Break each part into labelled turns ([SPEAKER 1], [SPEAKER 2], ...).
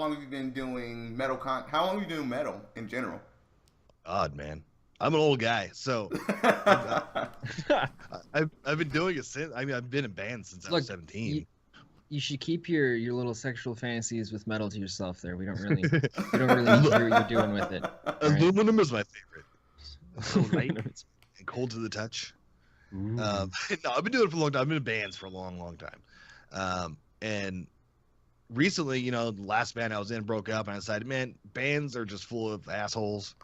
[SPEAKER 1] How long have you been doing metal How long have you been doing metal in general?
[SPEAKER 2] Odd man. I'm an old guy, so I've, uh, I've been doing it since. I mean, I've been in bands since I was
[SPEAKER 3] Look, you
[SPEAKER 2] 17.
[SPEAKER 3] you should keep your little sexual fantasies with metal to yourself. There, we don't really need to hear what you're doing with it. All right.
[SPEAKER 2] Aluminum is my favorite. So light and cold to the touch. No, I've been doing it for a long time. I've been in bands for a long, long time. And recently, the last band I was in broke up, and I decided, man, bands are just full of assholes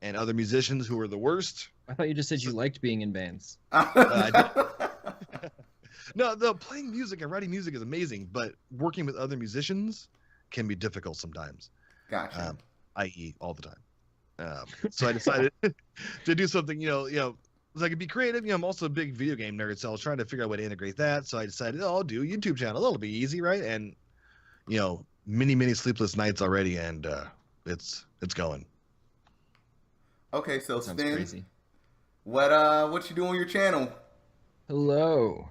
[SPEAKER 2] and other musicians who are the worst.
[SPEAKER 3] I thought you just said you liked being in bands.
[SPEAKER 2] I did. No, the playing music and writing music is amazing, but working with other musicians can be difficult sometimes.
[SPEAKER 1] Gotcha.
[SPEAKER 2] I.e., all the time. So I decided to do something, so I could be creative. I'm also a big video game nerd, so I was trying to figure out a way to integrate that. So I decided, I'll do a YouTube channel. That'll be easy, right? And many sleepless nights already, and it's going.
[SPEAKER 1] Okay, so
[SPEAKER 3] Sounds
[SPEAKER 1] Spin,
[SPEAKER 3] crazy.
[SPEAKER 1] what you doing on your channel?
[SPEAKER 3] Hello.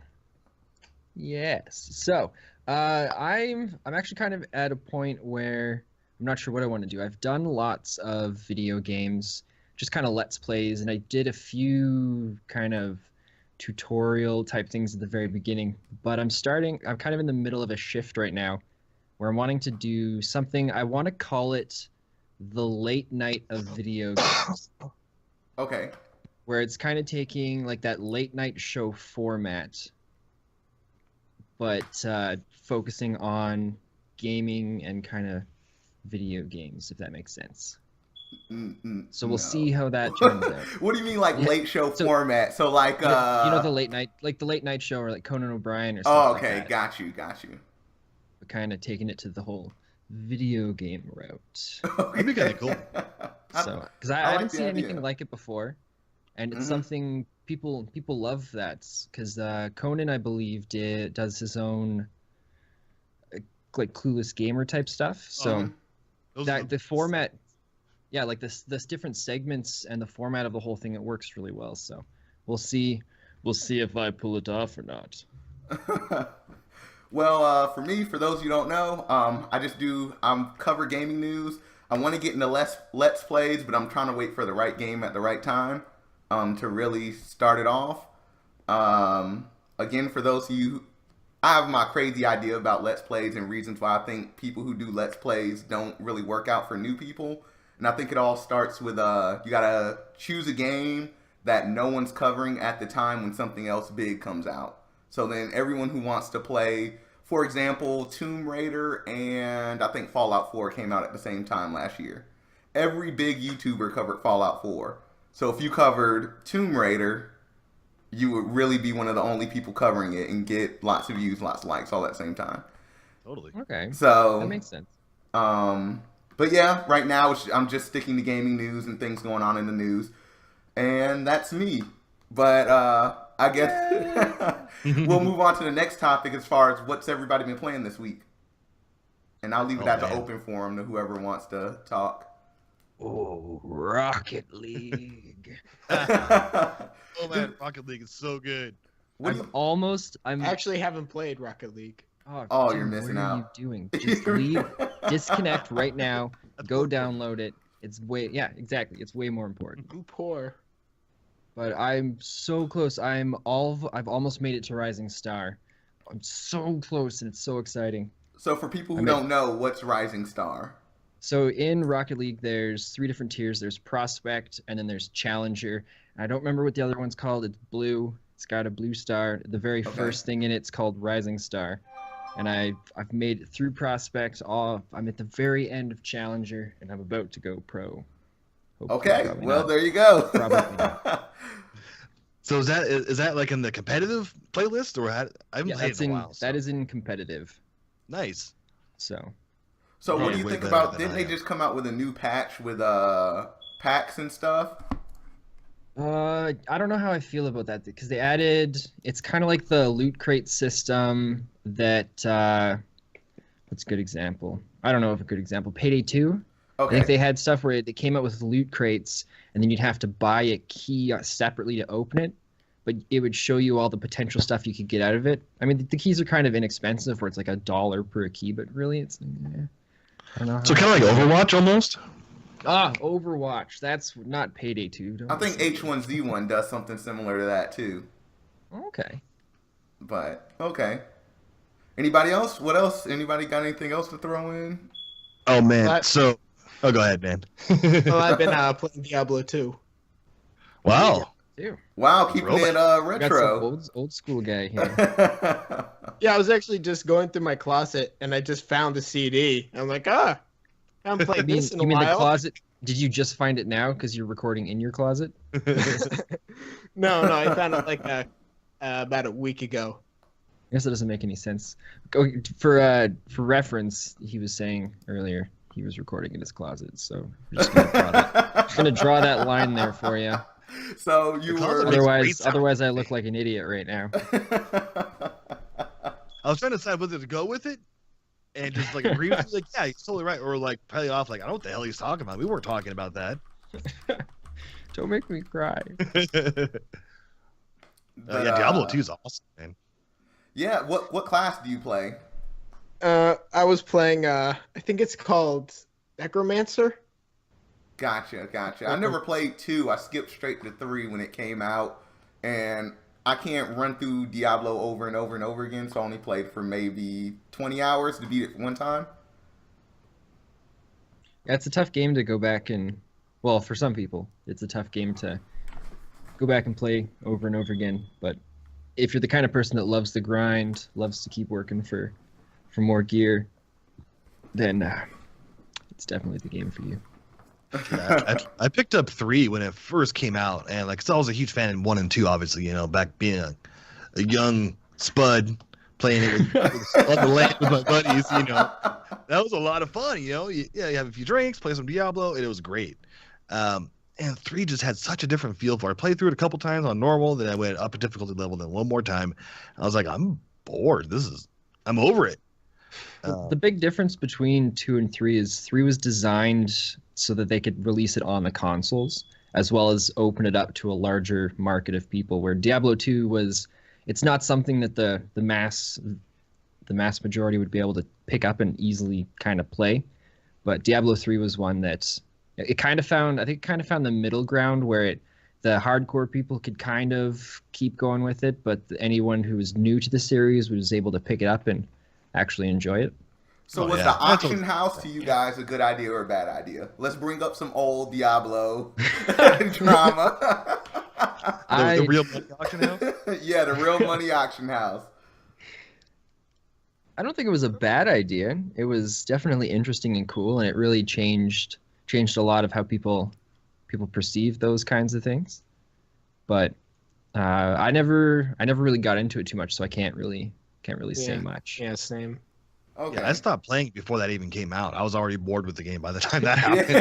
[SPEAKER 3] Yes. So, I'm actually kind of at a point where I'm not sure what I want to do. I've done lots of video games, just kind of let's plays, and I did a few kind of tutorial type things at the very beginning, but I'm kind of in the middle of a shift right now where I'm wanting to do something. I want to call it the late night of video games,
[SPEAKER 1] Okay.
[SPEAKER 3] where it's kind of taking like that late night show format, but focusing on gaming and kind of video games, if that makes sense. So we'll
[SPEAKER 1] No.
[SPEAKER 3] see how that turns out.
[SPEAKER 1] What do you mean, like late show format? So like
[SPEAKER 3] the late night, like the late night show, or like Conan O'Brien or
[SPEAKER 1] Oh,
[SPEAKER 3] something
[SPEAKER 1] okay,
[SPEAKER 3] like that.
[SPEAKER 1] got you.
[SPEAKER 3] But kind of taking it to the whole video game route.
[SPEAKER 2] That'd be kind of cool.
[SPEAKER 3] So, because I
[SPEAKER 1] like
[SPEAKER 3] haven't
[SPEAKER 1] the
[SPEAKER 3] seen
[SPEAKER 1] idea.
[SPEAKER 3] anything like it before, and it's
[SPEAKER 1] Mhm.
[SPEAKER 3] something people love that, because Conan, I believe, does his own like Clueless Gamer type stuff. So
[SPEAKER 2] Those
[SPEAKER 3] that
[SPEAKER 2] are
[SPEAKER 3] the format, yeah, like this different segments and the format of the whole thing, it works really well. So we'll see if I pull it off or not.
[SPEAKER 1] Well, for me, for those you don't know, I'm cover gaming news. I want to get into let's plays, but I'm trying to wait for the right game at the right time, to really start it off. Again, for those of you, I have my crazy idea about let's plays and reasons why I think people who do let's plays don't really work out for new people. And I think it all starts with you gotta choose a game that no one's covering at the time when something else big comes out. So then everyone who wants to play, for example, Tomb Raider and I think Fallout 4 came out at the same time last year. Every big YouTuber covered Fallout 4. So if you covered Tomb Raider, you would really be one of the only people covering it and get lots of views, lots of likes all at the same time.
[SPEAKER 2] totally.
[SPEAKER 3] Okay, that
[SPEAKER 1] So,
[SPEAKER 3] makes sense.
[SPEAKER 1] but yeah, right now I'm just sticking to gaming news and things going on in the news, and that's me. But I guess we'll move on to the next topic as far as what's everybody been playing this week, and I'll leave it
[SPEAKER 2] Oh,
[SPEAKER 1] at the
[SPEAKER 2] man.
[SPEAKER 1] open forum to whoever wants to talk.
[SPEAKER 3] Oh, Rocket League.
[SPEAKER 2] Oh man, Rocket League is so good.
[SPEAKER 1] What do
[SPEAKER 3] I'm
[SPEAKER 4] I actually haven't played Rocket League.
[SPEAKER 1] Oh,
[SPEAKER 3] dude,
[SPEAKER 1] you're missing
[SPEAKER 3] what are
[SPEAKER 1] out.
[SPEAKER 3] you doing? Just leave, disconnect right now. Go download it. It's exactly. It's way more important.
[SPEAKER 4] I'm poor.
[SPEAKER 3] But I'm so close. I've almost made it to Rising Star. I'm so close, and it's so exciting.
[SPEAKER 1] So for people who
[SPEAKER 3] I mean-
[SPEAKER 1] don't know, what's Rising Star?
[SPEAKER 3] So in Rocket League, there's 3 different tiers. There's Prospect, and then there's Challenger. I don't remember what the other one's called. It's blue. It's got a blue star. The very
[SPEAKER 1] Okay.
[SPEAKER 3] first thing in it's called Rising Star. And I've made it through Prospect. I'm at the very end of Challenger, and I'm about to go pro. Hopefully,
[SPEAKER 1] Okay,
[SPEAKER 3] probably
[SPEAKER 1] well
[SPEAKER 3] not.
[SPEAKER 1] there you go.
[SPEAKER 3] Probably not.
[SPEAKER 2] So is that like in the competitive playlist, or I haven't
[SPEAKER 3] Yeah,
[SPEAKER 2] played
[SPEAKER 3] that's
[SPEAKER 2] it in a
[SPEAKER 3] in
[SPEAKER 2] while? So.
[SPEAKER 3] that is in competitive.
[SPEAKER 2] Nice.
[SPEAKER 3] So
[SPEAKER 1] So what
[SPEAKER 2] Yeah,
[SPEAKER 1] do you
[SPEAKER 2] way
[SPEAKER 1] think
[SPEAKER 2] better
[SPEAKER 1] about?
[SPEAKER 2] than
[SPEAKER 1] Didn't
[SPEAKER 2] I
[SPEAKER 1] they
[SPEAKER 2] am.
[SPEAKER 1] just come out with a new patch with packs and stuff?
[SPEAKER 3] I don't know how I feel about that, because they added. It's kind of like the loot crate system that. What's a good example? I don't know if a good example. Payday 2. I think
[SPEAKER 1] Okay.
[SPEAKER 3] they had stuff where they came out with loot crates, and then you'd have to buy a key separately to open it, but it would show you all the potential stuff you could get out of it. I mean, the keys are kind of inexpensive, where it's like $1 per key, but really, it's. I don't know.
[SPEAKER 2] So kind of like Overwatch almost.
[SPEAKER 3] Overwatch. That's not Payday 2.
[SPEAKER 1] I think H1Z1 does something similar to that too.
[SPEAKER 3] Okay.
[SPEAKER 1] But okay. Anybody else? What else? Anybody got anything else to throw in?
[SPEAKER 2] Oh man.
[SPEAKER 4] What?
[SPEAKER 2] So, go ahead, man.
[SPEAKER 4] Well, I've been playing Diablo 2.
[SPEAKER 2] Wow.
[SPEAKER 3] Ew.
[SPEAKER 1] Wow, keeping it
[SPEAKER 3] Got some
[SPEAKER 1] retro.
[SPEAKER 3] old school guy here.
[SPEAKER 4] Yeah, I was actually just going through my closet and I just found the CD. I'm like, I haven't played this in a
[SPEAKER 3] You mean the
[SPEAKER 4] while.
[SPEAKER 3] closet? Did you just find it now because you're recording in your closet?
[SPEAKER 4] No, I found it like about a week ago.
[SPEAKER 3] I guess that doesn't make any sense. For reference, he was saying earlier he was recording in his closet, so we're just gonna draw that line there for you.
[SPEAKER 1] So you were
[SPEAKER 3] Otherwise, I look like an idiot right now.
[SPEAKER 2] I was trying to decide whether to go with it and just like agree with you, like, yeah, he's totally right, or like play it off like I don't know what the hell he's talking about. We weren't talking about that.
[SPEAKER 3] Don't make me cry.
[SPEAKER 2] Diablo 2 is awesome, man.
[SPEAKER 1] Yeah, what class do you play?
[SPEAKER 4] I was playing I think it's called Necromancer.
[SPEAKER 1] Gotcha. I never played 2. I skipped straight to 3 when it came out, and I can't run through Diablo over and over and over again, so I only played for maybe 20 hours to beat it one time.
[SPEAKER 3] Yeah, it's a tough game to go back and, well, for some people, it's a tough game to go back and play over and over again. But if you're the kind of person that loves the grind, loves to keep working for more gear, then it's definitely the game for you.
[SPEAKER 2] I picked up 3 when it first came out, and like, 'cause I was a huge fan in 1 and 2, obviously, back being a young spud playing it on the land with my buddies, that was a lot of fun, you have a few drinks, play some Diablo, and it was great. And 3 just had such a different feel for it. I played through it a couple times on normal, then I went up a difficulty level, then one more time. I was like, I'm bored. I'm over it.
[SPEAKER 3] The big difference between 2 and 3 is 3 was designed so that they could release it on the consoles, as well as open it up to a larger market of people, where Diablo 2 it's not something that the mass majority would be able to pick up and easily kind of play. But Diablo 3 was one that it kind of found the middle ground where the hardcore people could kind of keep going with it, but anyone who was new to the series was able to pick it up and actually enjoy it.
[SPEAKER 1] So was the auction house to you guys a good idea or a bad idea? Let's bring up some old Diablo drama.
[SPEAKER 2] The real money auction house?
[SPEAKER 1] Yeah, the real money auction house.
[SPEAKER 3] I don't think it was a bad idea. It was definitely interesting and cool, and it really changed a lot of how people perceive those kinds of things. But I never really got into it too much, so I can't really say much.
[SPEAKER 4] Yeah, same.
[SPEAKER 1] Okay.
[SPEAKER 2] Yeah, I stopped playing before that even came out. I was already bored with the game by the time that happened. I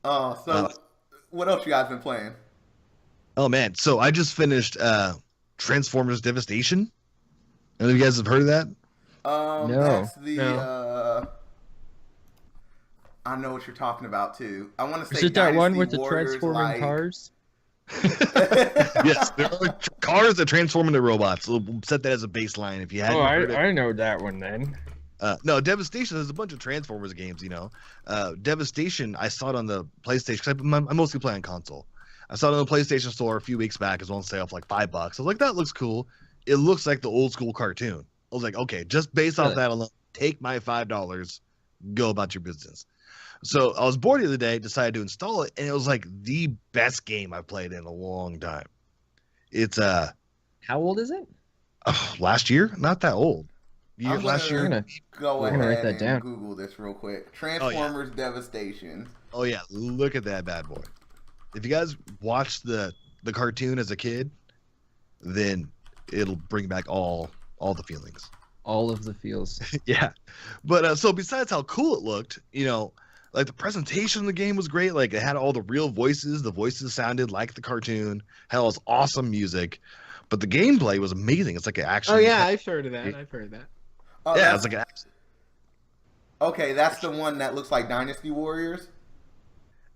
[SPEAKER 2] was over it.
[SPEAKER 1] What else you guys been playing?
[SPEAKER 2] Oh man, so I just finished Transformers Devastation. Any of you guys have heard of that?
[SPEAKER 3] No.
[SPEAKER 1] That's the I know what you're talking about too. I want to say
[SPEAKER 3] Is it that one
[SPEAKER 1] Dynasty
[SPEAKER 3] with the
[SPEAKER 1] Warriors,
[SPEAKER 3] transforming cars?
[SPEAKER 2] Yes, there are cars that transform into robots. We'll set that as a baseline if you hadn't heard it.
[SPEAKER 3] I know that one then.
[SPEAKER 2] No, Devastation, there's a bunch of Transformers games, Devastation, I saw it on the PlayStation, because I mostly play on console. I saw it on the PlayStation Store a few weeks back. It was on sale for like $5. I was like, that looks cool. It looks like the old school cartoon. I was like, okay, just based off that alone, take my $5, go about your business. So I was bored the other day, decided to install it, and it was like the best game I've played in a long time. It's
[SPEAKER 3] How old is it?
[SPEAKER 2] last year, not that old. Last year.
[SPEAKER 1] Go
[SPEAKER 3] I'm gonna write
[SPEAKER 1] ahead
[SPEAKER 3] that
[SPEAKER 1] and
[SPEAKER 3] down.
[SPEAKER 1] Google this real quick. Transformers Devastation.
[SPEAKER 2] Oh yeah, look at that bad boy. If you guys watched the cartoon as a kid, then it'll bring back all the feelings.
[SPEAKER 3] All of the feels.
[SPEAKER 2] Yeah, but so besides how cool it looked, like the presentation of the game was great. Like it had all the real voices. The voices sounded like the cartoon. Had all this awesome music, but the gameplay was amazing. It's like an action.
[SPEAKER 4] Oh yeah, I've heard of that.
[SPEAKER 1] Oh,
[SPEAKER 2] yeah, it's like an action.
[SPEAKER 1] Okay, that's the one that looks like Dynasty Warriors.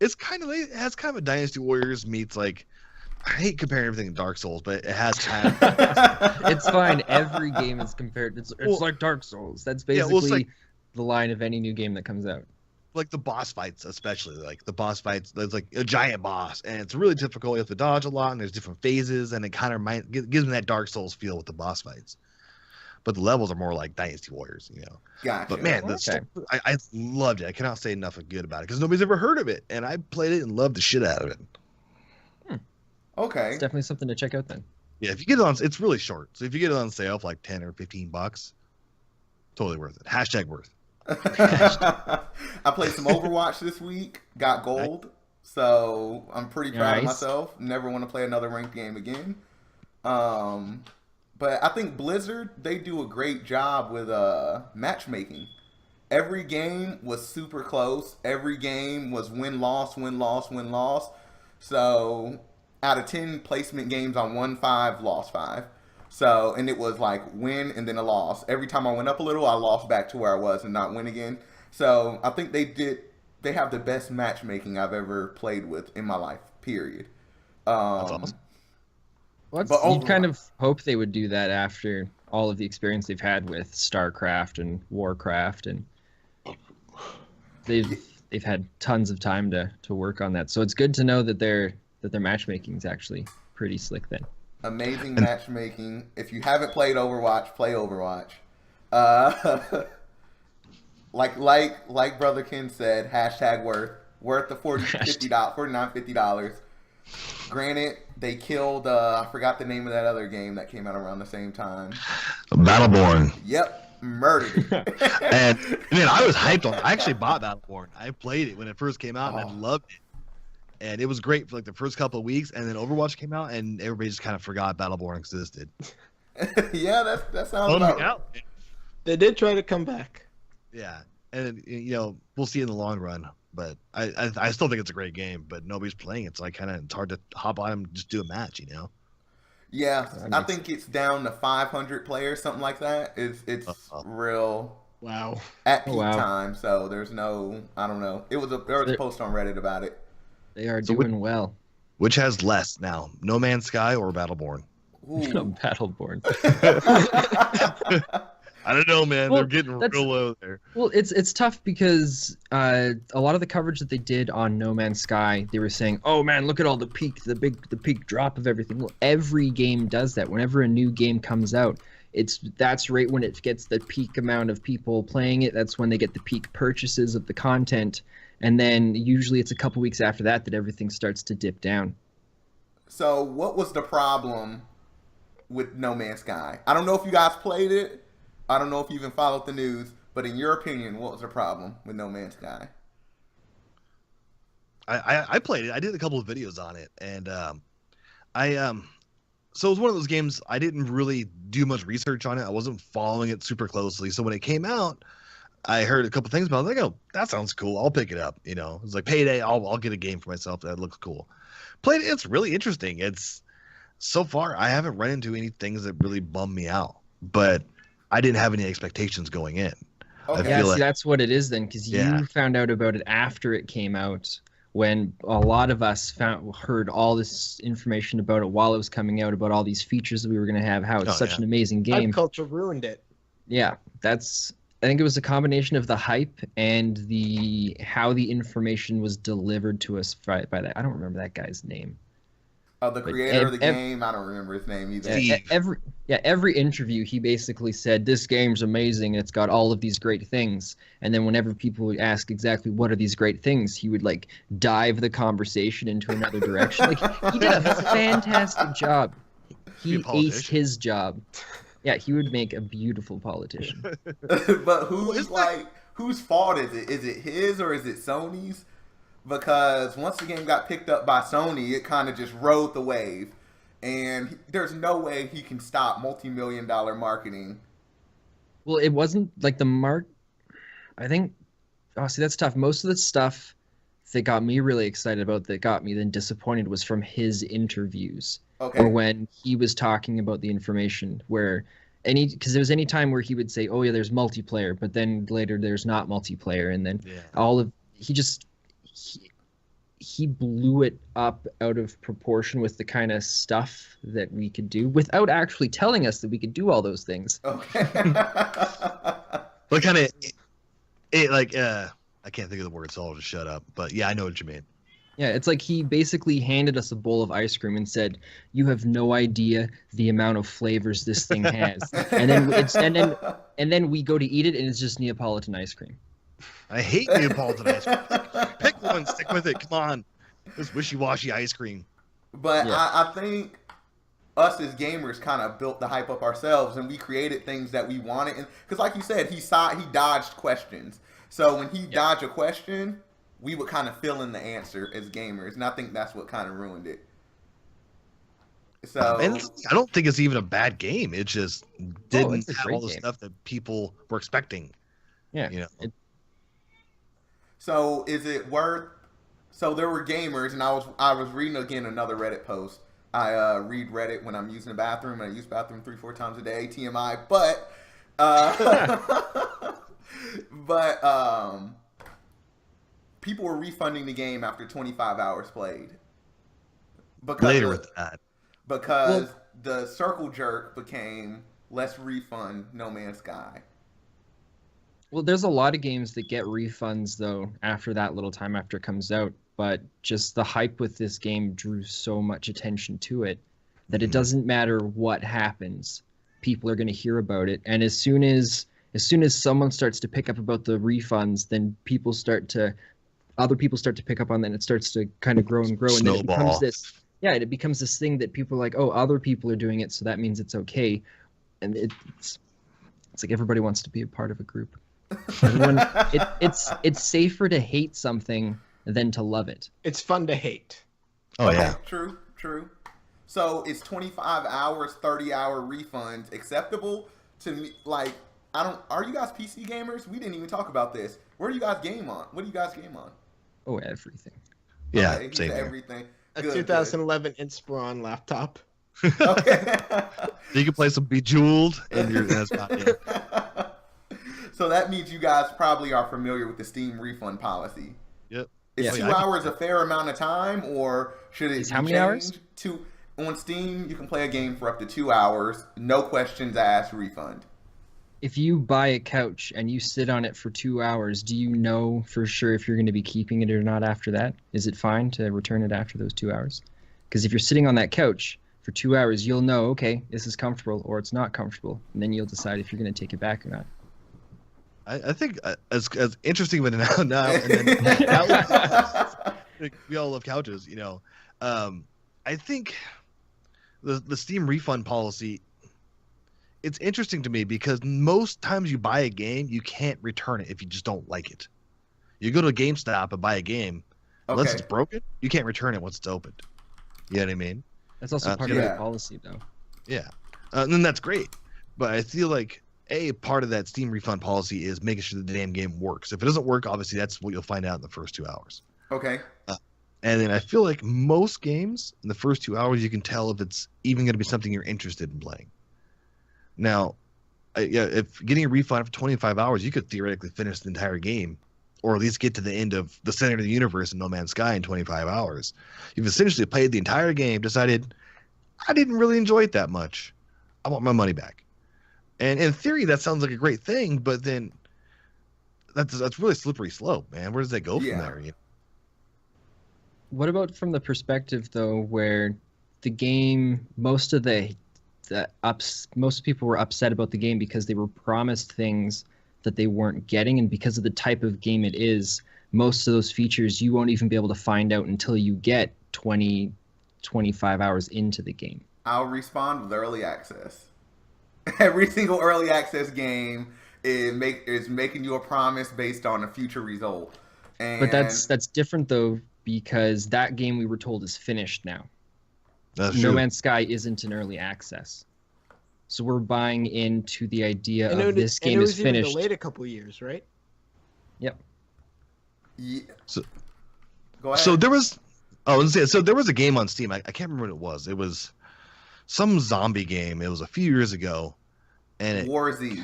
[SPEAKER 2] It has kind of a Dynasty Warriors meets like I hate comparing everything to Dark Souls, but it has kind
[SPEAKER 3] It's fine. Every game is compared. It's
[SPEAKER 2] Well,
[SPEAKER 3] like Dark Souls. That's
[SPEAKER 2] yeah,
[SPEAKER 3] basically
[SPEAKER 2] well, it's like
[SPEAKER 3] the line of any new game that comes out.
[SPEAKER 2] the boss fights, especially like the boss fights. There's like a giant boss, and it's really difficult. You have to dodge a lot, and there's different phases, and it kind of gives me that Dark Souls feel with the boss fights. But the levels are more like Dynasty Warriors, you know.
[SPEAKER 1] Gotcha.
[SPEAKER 2] But man, I loved it. I cannot say enough good about it because nobody's ever heard of it, and I played it and loved the shit out of it.
[SPEAKER 1] Okay.
[SPEAKER 3] It's definitely something to check out then.
[SPEAKER 2] Yeah, if you get it on, it's really short. So if you get it on sale for like $10 or $15, totally worth it. Hashtag worth.
[SPEAKER 1] I played some Overwatch this week. Got gold, so I'm pretty proud of myself. Never want to play another ranked game again. But I think Blizzard, they do a great job with matchmaking. Every game was super close. Every game was win-loss, win-loss, win-loss. So out of 10 placement games, I won 5, lost 5. So, and it was like win and then a loss. Every time I went up a little, I lost back to where I was and not win again. So I think they have the best matchmaking I've ever played with in my life, period.
[SPEAKER 2] That's awesome.
[SPEAKER 3] Well, you'd kind of hope they would do that after all of the experience they've had with StarCraft and Warcraft, and they've had tons of time to work on that. So it's good to know that their matchmaking is actually pretty slick then.
[SPEAKER 1] Amazing matchmaking. If you haven't played Overwatch, play Overwatch. Like Brother Ken said, hashtag worth the $49, $50. Granted, they killed I forgot the name of that other game that came out around the same time.
[SPEAKER 2] Battleborn.
[SPEAKER 1] Yep, murdered it.
[SPEAKER 2] And man, I was hyped on it. I actually bought Battleborn. I played it when it first came out, and I loved it. And it was great for like the first couple of weeks, and then Overwatch came out, and everybody just kind of forgot Battleborn existed.
[SPEAKER 1] Yeah, that sounds about right.
[SPEAKER 4] They did try to come back.
[SPEAKER 2] Yeah, and you know, we'll see in the long run. But I still think it's a great game, but nobody's playing it, so it's hard to hop on and just do a match, you know.
[SPEAKER 1] Yeah, I think it's down to 500 players, something like that. It's real.
[SPEAKER 4] Wow.
[SPEAKER 1] At peak time, so there's no, I don't know. There was a post on Reddit about it.
[SPEAKER 3] They are doing well.
[SPEAKER 2] Which has less now, No Man's Sky or Battleborn?
[SPEAKER 3] Battleborn.
[SPEAKER 2] I don't know, man. They're getting real low there.
[SPEAKER 3] Well, it's tough because a lot of the coverage that they did on No Man's Sky, they were saying, "Oh man, look at all the peak drop of everything." Well, every game does that. Whenever a new game comes out, that's right when it gets the peak amount of people playing it. That's when they get the peak purchases of the content, and then usually it's a couple weeks after that everything starts to dip down.
[SPEAKER 1] So, what was the problem with No Man's Sky? I don't know if you guys played it. I don't know if you even followed the news, but in your opinion, what was the problem with No Man's Sky?
[SPEAKER 2] I played it. I did a couple of videos on it, and so it was one of those games I didn't really do much research on it. I wasn't following it super closely. So when it came out, I heard a couple things about it. I was like, oh, that sounds cool. I'll pick it up. You know, it's like payday. I'll get a game for myself that looks cool. Played it. It's really interesting. So far I haven't run into any things that really bum me out, but I didn't have any expectations going in.
[SPEAKER 1] Okay.
[SPEAKER 3] Yeah, that's what it is then, because you found out about it after it came out, when a lot of us heard all this information about it while it was coming out, about all these features that we were going to have, how it's such an amazing game.
[SPEAKER 4] Hype culture ruined it.
[SPEAKER 3] Yeah, I think it was a combination of the hype and how the information was delivered to us by that. I don't remember that guy's name.
[SPEAKER 1] The creator of the game, I don't remember his name either.
[SPEAKER 3] Every interview, he basically said, this game's amazing, it's got all of these great things. And then whenever people would ask exactly what are these great things, he would like dive the conversation into another direction. Like, he did a fantastic job. He aced his job. Yeah, he would make a beautiful politician.
[SPEAKER 1] But whose fault is it? Is it his or is it Sony's? Because once the game got picked up by Sony, it kind of just rode the wave. And there's no way he can stop multi-million-dollar marketing.
[SPEAKER 3] Well, it wasn't like I think, see, that's tough. Most of the stuff that got me really excited about, that got me then disappointed, was from his interviews.
[SPEAKER 1] Okay.
[SPEAKER 3] Or when he was talking about the information, because there was any time where he would say, oh yeah, there's multiplayer, but then later there's not multiplayer. And then he blew it up out of proportion with the kind of stuff that we could do without actually telling us that we could do all those things.
[SPEAKER 1] Okay.
[SPEAKER 2] But kind of, I can't think of the word, so I'll just shut up. But yeah, I know what you mean.
[SPEAKER 3] Yeah, it's like he basically handed us a bowl of ice cream and said, "You have no idea the amount of flavors this thing has." And then we go to eat it, and it's just Neapolitan ice cream.
[SPEAKER 2] I hate Neapolitan ice cream. Pick one, stick with it. Come on, this wishy-washy ice cream.
[SPEAKER 1] But
[SPEAKER 3] Yeah.
[SPEAKER 1] I think us as gamers kind of built the hype up ourselves, and we created things that we wanted. And because, like you said, he dodged questions. So when he dodged a question, we would kind of fill in the answer as gamers, and I think that's what kind of ruined it. So,
[SPEAKER 2] And I don't think it's even a bad game. It just didn't
[SPEAKER 3] it's a
[SPEAKER 2] have
[SPEAKER 3] great
[SPEAKER 2] all the
[SPEAKER 3] game.
[SPEAKER 2] stuff that people were expecting.
[SPEAKER 3] Yeah.
[SPEAKER 2] You know?
[SPEAKER 1] so is it worth? So there were gamers, and I was reading again another Reddit post. I read Reddit when I'm using the bathroom, and I use bathroom 3-4 times a day. TMI, but people were refunding the game after 25 hours played.
[SPEAKER 2] Later with that.
[SPEAKER 1] Because the circle jerk became let's refund No Man's Sky.
[SPEAKER 3] Well, there's a lot of games that get refunds though after that little time after it comes out, but just the hype with this game drew so much attention to it that it doesn't matter what happens, people are going to hear about it, and as soon as someone starts to pick up about the refunds, then other people start to pick up on that, and it starts to kind of grow and grow, and then it becomes this. Yeah, it becomes this thing that people are like, oh, other people are doing it, so that means it's okay. And it's like everybody wants to be a part of a group. Everyone, it's safer to hate something than to love it.
[SPEAKER 4] It's fun to hate.
[SPEAKER 2] Oh,
[SPEAKER 1] Okay,
[SPEAKER 2] yeah.
[SPEAKER 1] True. So is 25 hours, 30-hour refunds acceptable to me? Like, are you guys PC gamers? We didn't even talk about this. Where do you guys game on? What do you guys game on?
[SPEAKER 3] Oh, everything.
[SPEAKER 2] Yeah,
[SPEAKER 1] Okay,
[SPEAKER 2] same here.
[SPEAKER 1] everything.
[SPEAKER 4] A
[SPEAKER 1] Good,
[SPEAKER 4] 2011 Inspiron laptop.
[SPEAKER 1] good. Okay.
[SPEAKER 2] You can play some Bejeweled, and that's not it.
[SPEAKER 1] So that means you guys probably are familiar with the Steam refund policy.
[SPEAKER 2] Yep.
[SPEAKER 1] Is
[SPEAKER 3] Yeah.
[SPEAKER 1] 2 hours a fair amount of time, or should it
[SPEAKER 3] Is
[SPEAKER 1] be
[SPEAKER 3] how many hours?
[SPEAKER 1] changed? On Steam, you can play a game for up to 2 hours, no questions asked, refund.
[SPEAKER 3] If you buy a couch and you sit on it for 2 hours, do you know for sure if you're going to be keeping it or not after that? Is it fine to return it after those 2 hours? Because if you're sitting on that couch for 2 hours, you'll know, okay, this is comfortable or it's not comfortable, and then you'll decide if you're going to take it back or not.
[SPEAKER 2] I think as interesting of it now and then we all love couches, you know. I think the Steam refund policy, it's interesting to me because most times you buy a game, you can't return it if you just don't like it. You go to a GameStop and buy a game, unless
[SPEAKER 1] Okay.
[SPEAKER 2] it's broken, you can't return it once it's opened. You know what I mean?
[SPEAKER 3] That's also part of
[SPEAKER 1] yeah.
[SPEAKER 3] the policy, though.
[SPEAKER 2] Yeah. And then that's great. But I feel like part of that Steam refund policy is making sure the damn game works. If it doesn't work, obviously that's what you'll find out in the first 2 hours.
[SPEAKER 1] Okay.
[SPEAKER 2] And then I feel like most games in the first 2 hours, you can tell if it's even going to be something you're interested in playing. Now, if getting a refund for 25 hours, you could theoretically finish the entire game, or at least get to the end of the center of the universe in No Man's Sky in 25 hours. You've essentially played the entire game, decided, I didn't really enjoy it that much. I want my money back. And in theory, that sounds like a great thing, but then that's really slippery slope, man. Where does that go from there? You know?
[SPEAKER 3] What about from the perspective though, where the game, most people were upset about the game because they were promised things that they weren't getting, and because of the type of game it is, most of those features you won't even be able to find out until you get 20, 25 hours into the game.
[SPEAKER 1] I'll respond with early access. Every single early access game is making you a promise based on a future result. And
[SPEAKER 3] But that's different though, because that game we were told is finished now.
[SPEAKER 2] That's
[SPEAKER 3] No
[SPEAKER 2] true.
[SPEAKER 3] Man's Sky isn't in early access. So we're buying into the idea
[SPEAKER 4] And
[SPEAKER 3] of this game
[SPEAKER 4] it
[SPEAKER 3] is
[SPEAKER 4] was even
[SPEAKER 3] finished.
[SPEAKER 4] delayed a couple years, right?
[SPEAKER 3] Yep.
[SPEAKER 1] Yeah.
[SPEAKER 2] So-
[SPEAKER 1] Go ahead.
[SPEAKER 2] So there was a game on Steam. I can't remember what it was. It was some zombie game. It was a few years ago, and
[SPEAKER 1] War Z.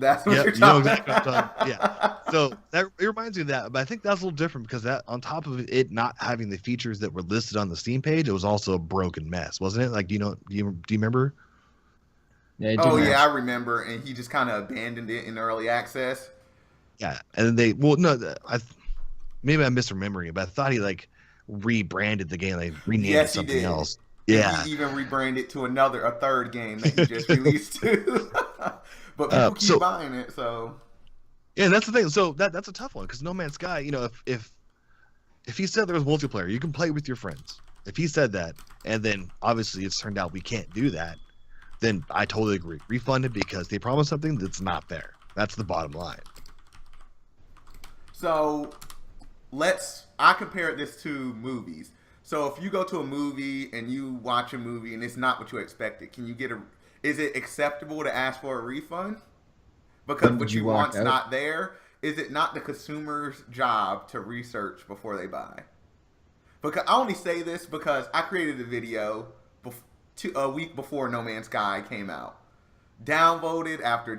[SPEAKER 1] That's what
[SPEAKER 2] Yep,
[SPEAKER 1] you're
[SPEAKER 2] you know
[SPEAKER 1] talking
[SPEAKER 2] exactly what I'm talking. Yeah. So that it reminds me of that, but I think that's a little different because that on top of it not having the features that were listed on the Steam page, it was also a broken mess, wasn't it? Like, do you remember?
[SPEAKER 3] Yeah, it
[SPEAKER 1] Oh
[SPEAKER 3] didn't
[SPEAKER 1] yeah, I
[SPEAKER 3] work.
[SPEAKER 1] remember, and he just kind of abandoned it in early access.
[SPEAKER 2] Yeah, and then they well no, maybe I'm misremembering it, but I thought he like rebranded the game, like renamed it
[SPEAKER 1] Yes, he
[SPEAKER 2] something
[SPEAKER 1] did,
[SPEAKER 2] else.
[SPEAKER 1] and he
[SPEAKER 2] Yeah.
[SPEAKER 1] even rebranded to a third game that he just released too. But people keep
[SPEAKER 2] So
[SPEAKER 1] buying it, so
[SPEAKER 2] yeah, that's the thing. So that's a tough one because No Man's Sky, if he said there was multiplayer, you can play with your friends. If he said that, and then obviously it's turned out we can't do that, then I totally agree. Refund it because they promised something that's not there. That's the bottom line.
[SPEAKER 1] So I compare this to movies. So if you go to a movie and you watch a movie and it's not what you expected, is it acceptable to ask for a refund? Because
[SPEAKER 3] When
[SPEAKER 1] what
[SPEAKER 3] did you
[SPEAKER 1] you
[SPEAKER 3] walk
[SPEAKER 1] want's
[SPEAKER 3] out?
[SPEAKER 1] not there. Is it not the consumer's job to research before they buy? Because I only say this because I created a video a week before No Man's Sky came out. Downvoted after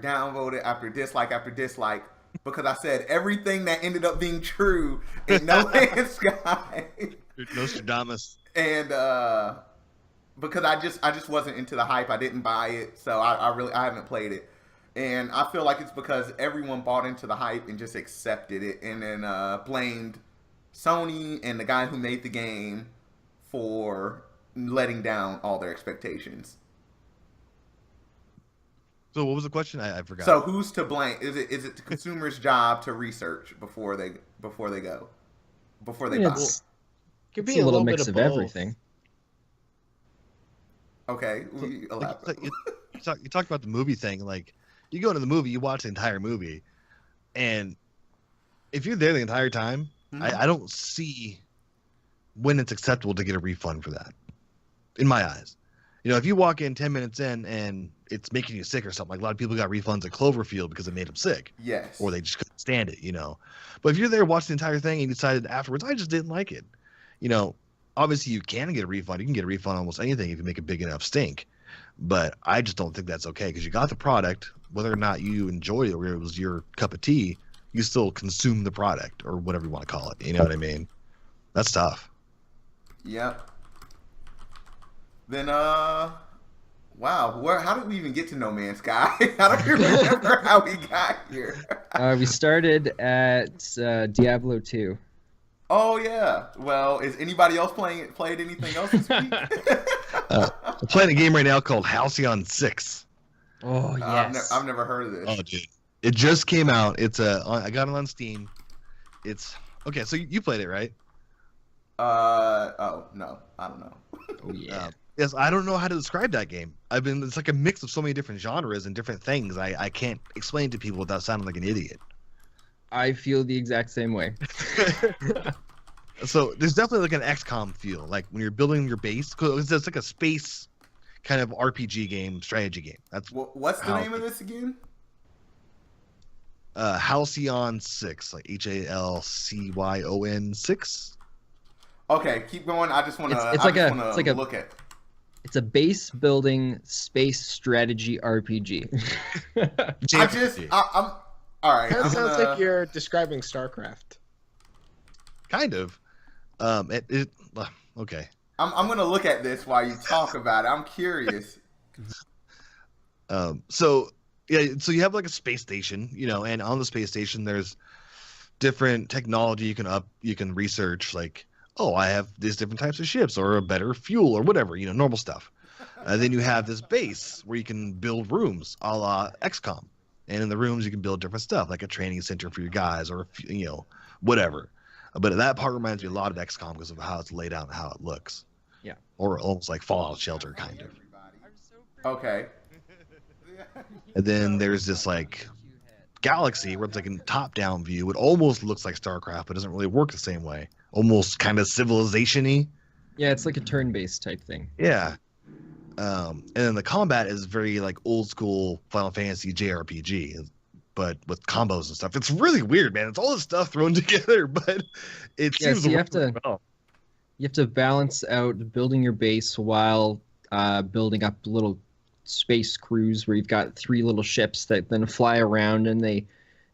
[SPEAKER 1] dislike after dislike because I said everything that ended up being true in No Man's Sky.
[SPEAKER 2] Nostradamus.
[SPEAKER 1] And because I just wasn't into the hype. I didn't buy it, so I haven't played it. And I feel like it's because everyone bought into the hype and just accepted it, and then blamed Sony and the guy who made the game for letting down all their expectations.
[SPEAKER 2] So what was the question? I forgot.
[SPEAKER 1] So who's to blame? Is it the consumer's job to research before they buy?
[SPEAKER 3] It's,
[SPEAKER 4] Could
[SPEAKER 3] it's
[SPEAKER 4] be
[SPEAKER 3] a little mix
[SPEAKER 4] bit
[SPEAKER 3] of
[SPEAKER 4] both.
[SPEAKER 3] everything.
[SPEAKER 1] Okay,
[SPEAKER 2] So,
[SPEAKER 1] we
[SPEAKER 2] like,
[SPEAKER 1] elaborate.
[SPEAKER 2] you talked about the movie thing. Like, you go into the movie, you watch the entire movie, and if you're there the entire time, I don't see when it's acceptable to get a refund for that. In my eyes, if you walk in 10 minutes in and it's making you sick or something, like a lot of people got refunds at Cloverfield because it made them sick,
[SPEAKER 1] Yes.
[SPEAKER 2] or they just couldn't stand it. But if you're there watching the entire thing and you decided afterwards, I just didn't like it, obviously you can get a refund. You can get a refund on almost anything if you make a big enough stink. But I just don't think that's okay because you got the product, whether or not you enjoy it or it was your cup of tea, you still consume the product or whatever you want to call it. You know what I mean? That's tough.
[SPEAKER 1] Yep. Then wow, how did we even get to No Man's Sky? I don't remember how we got here.
[SPEAKER 3] We started at Diablo 2.
[SPEAKER 1] Oh yeah. Well, is anybody else played anything else this week?
[SPEAKER 2] I'm playing a game right now called Halcyon 6.
[SPEAKER 3] Oh yes.
[SPEAKER 1] I've never heard of this.
[SPEAKER 2] Oh, dude. It just came out. I got it on Steam. It's okay. So you played it, right?
[SPEAKER 1] Oh no, I don't know.
[SPEAKER 3] Oh yeah.
[SPEAKER 2] Yes, I don't know how to describe that game. It's like a mix of so many different genres and different things. I can't explain to people without sounding like an idiot.
[SPEAKER 3] I feel the exact same way.
[SPEAKER 2] So there's definitely like an XCOM feel, like when you're building your base. Cause it's like a space kind of RPG game, strategy game. That's
[SPEAKER 1] What's the name of this again?
[SPEAKER 2] Halcyon 6, like HALCYON 6.
[SPEAKER 1] Okay, keep going. I just want to.
[SPEAKER 3] It's like a
[SPEAKER 1] look at.
[SPEAKER 3] It's a base building space strategy RPG.
[SPEAKER 1] I'm all right.
[SPEAKER 4] That
[SPEAKER 1] I'm
[SPEAKER 4] sounds
[SPEAKER 1] gonna,
[SPEAKER 4] like you're describing StarCraft.
[SPEAKER 2] Kind of. Okay.
[SPEAKER 1] I'm gonna look at this while you talk about it. I'm curious.
[SPEAKER 2] So you have like a space station, and on the space station there's different technology you can research, like, oh, I have these different types of ships or a better fuel or whatever, normal stuff. Then you have this base where you can build rooms a la XCOM, and in the rooms you can build different stuff, like a training center for your guys or whatever. But that part reminds me a lot of XCOM because of how it's laid out and how it looks.
[SPEAKER 3] Yeah.
[SPEAKER 2] Or almost like Fallout Shelter, kind of.
[SPEAKER 1] Okay.
[SPEAKER 2] And then there's this like galaxy where it's like a top-down view. It almost looks like StarCraft, but it doesn't really work the same way. Almost kind of civilization-y.
[SPEAKER 3] Yeah, it's like a turn-based type thing.
[SPEAKER 2] Yeah. And then the combat is very like old school Final Fantasy JRPG, but with combos and stuff. It's really weird, man. It's all this stuff thrown together, but it seems
[SPEAKER 3] so you
[SPEAKER 2] to
[SPEAKER 3] have
[SPEAKER 2] work
[SPEAKER 3] to
[SPEAKER 2] really well.
[SPEAKER 3] You have to balance out building your base while building up little space cruise where you've got 3 little ships that then fly around and they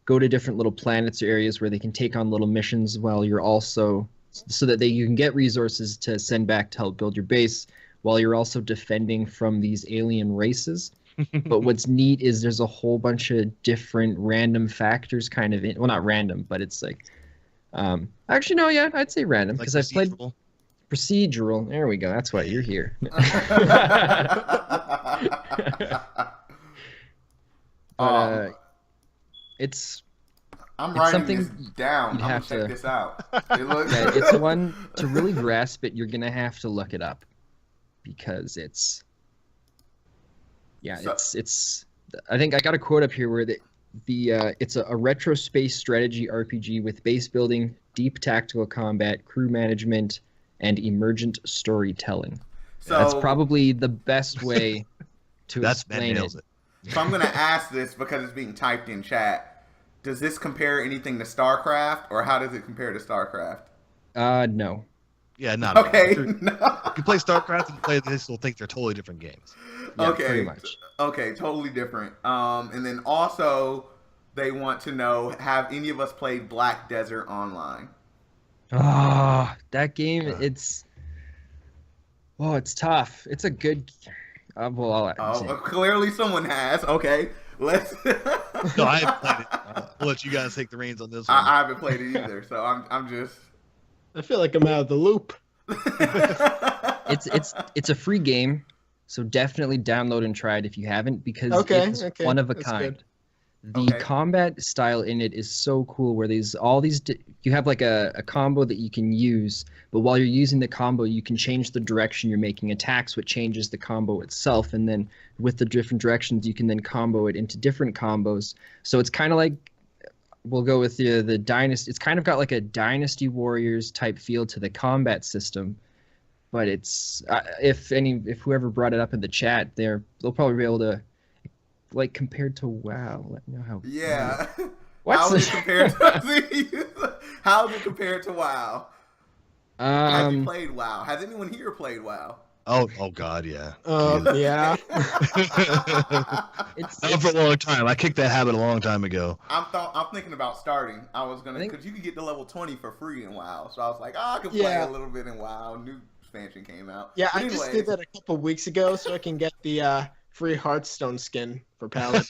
[SPEAKER 3] go to different little planets or areas where they can take on little missions while you're also so that you can get resources to send back to help build your base while you're also defending from these alien races. But what's neat is there's a whole bunch of different random factors kind of well, not random, but it's like actually no, yeah, I'd say random because I've played procedural. There we go. That's why you're here. It's
[SPEAKER 1] I'm
[SPEAKER 3] it's
[SPEAKER 1] writing
[SPEAKER 3] something
[SPEAKER 1] this down.
[SPEAKER 3] you'd
[SPEAKER 1] I'm
[SPEAKER 3] have
[SPEAKER 1] gonna check
[SPEAKER 3] to-
[SPEAKER 1] this out. It looks
[SPEAKER 3] yeah, it's one to really grasp it. You're gonna have to look it up because it's
[SPEAKER 1] So-
[SPEAKER 3] it's. I think I got a quote up here where it's a retro space strategy RPG with base building, deep tactical combat, crew management, and emergent storytelling. That's probably the best way to
[SPEAKER 2] That
[SPEAKER 3] explain
[SPEAKER 2] nails
[SPEAKER 3] it.
[SPEAKER 1] So I'm gonna ask this because it's being typed in chat. Does this compare anything to StarCraft, or how does it compare to StarCraft?
[SPEAKER 3] No.
[SPEAKER 2] Yeah, not
[SPEAKER 1] Okay.
[SPEAKER 2] At all. If you play StarCraft and you play this, you'll think they're totally different games.
[SPEAKER 3] Yeah,
[SPEAKER 1] Okay.
[SPEAKER 3] pretty much.
[SPEAKER 1] Okay, totally different. And then also they want to know, have any of us played Black Desert Online?
[SPEAKER 3] Ah, that game, it's tough. It's a good. Well,
[SPEAKER 1] Clearly someone has. Okay, let's.
[SPEAKER 2] No, I haven't played it. I'll let you guys take the reins on this one.
[SPEAKER 1] I haven't played it either, so I'm just.
[SPEAKER 4] I feel like I'm out of the loop.
[SPEAKER 3] it's a free game, so definitely download and try it if you haven't because it's one of a
[SPEAKER 4] that's
[SPEAKER 3] kind.
[SPEAKER 4] good.
[SPEAKER 3] The
[SPEAKER 1] Okay.
[SPEAKER 3] combat style in it is so cool where you have like a combo that you can use, but while you're using the combo you can change the direction you're making attacks, which changes the combo itself, and then with the different directions you can then combo it into different combos. So it's kind of like, we'll go with the dynasty. It's kind of got like a Dynasty Warriors type feel to the combat system, but it's if whoever brought it up in the chat, they'll probably be able to, like, compared to WoW. Let me know how.
[SPEAKER 1] Yeah.
[SPEAKER 3] What's
[SPEAKER 1] How is
[SPEAKER 3] this?
[SPEAKER 1] it compared to? How is it compared to WoW? Have you played WoW? Has anyone here played WoW?
[SPEAKER 2] Oh God, yeah.
[SPEAKER 4] Yeah.
[SPEAKER 2] Not for a long time. I kicked that habit a long time ago.
[SPEAKER 1] I'm thinking about starting. I was gonna, because you could get to level 20 for free in WoW. So I was like, I could play a little bit in WoW. New expansion came out.
[SPEAKER 4] Yeah,
[SPEAKER 1] But
[SPEAKER 4] I just
[SPEAKER 1] anyways.
[SPEAKER 4] did that a couple weeks ago so I can get the free Hearthstone skin for Paladin.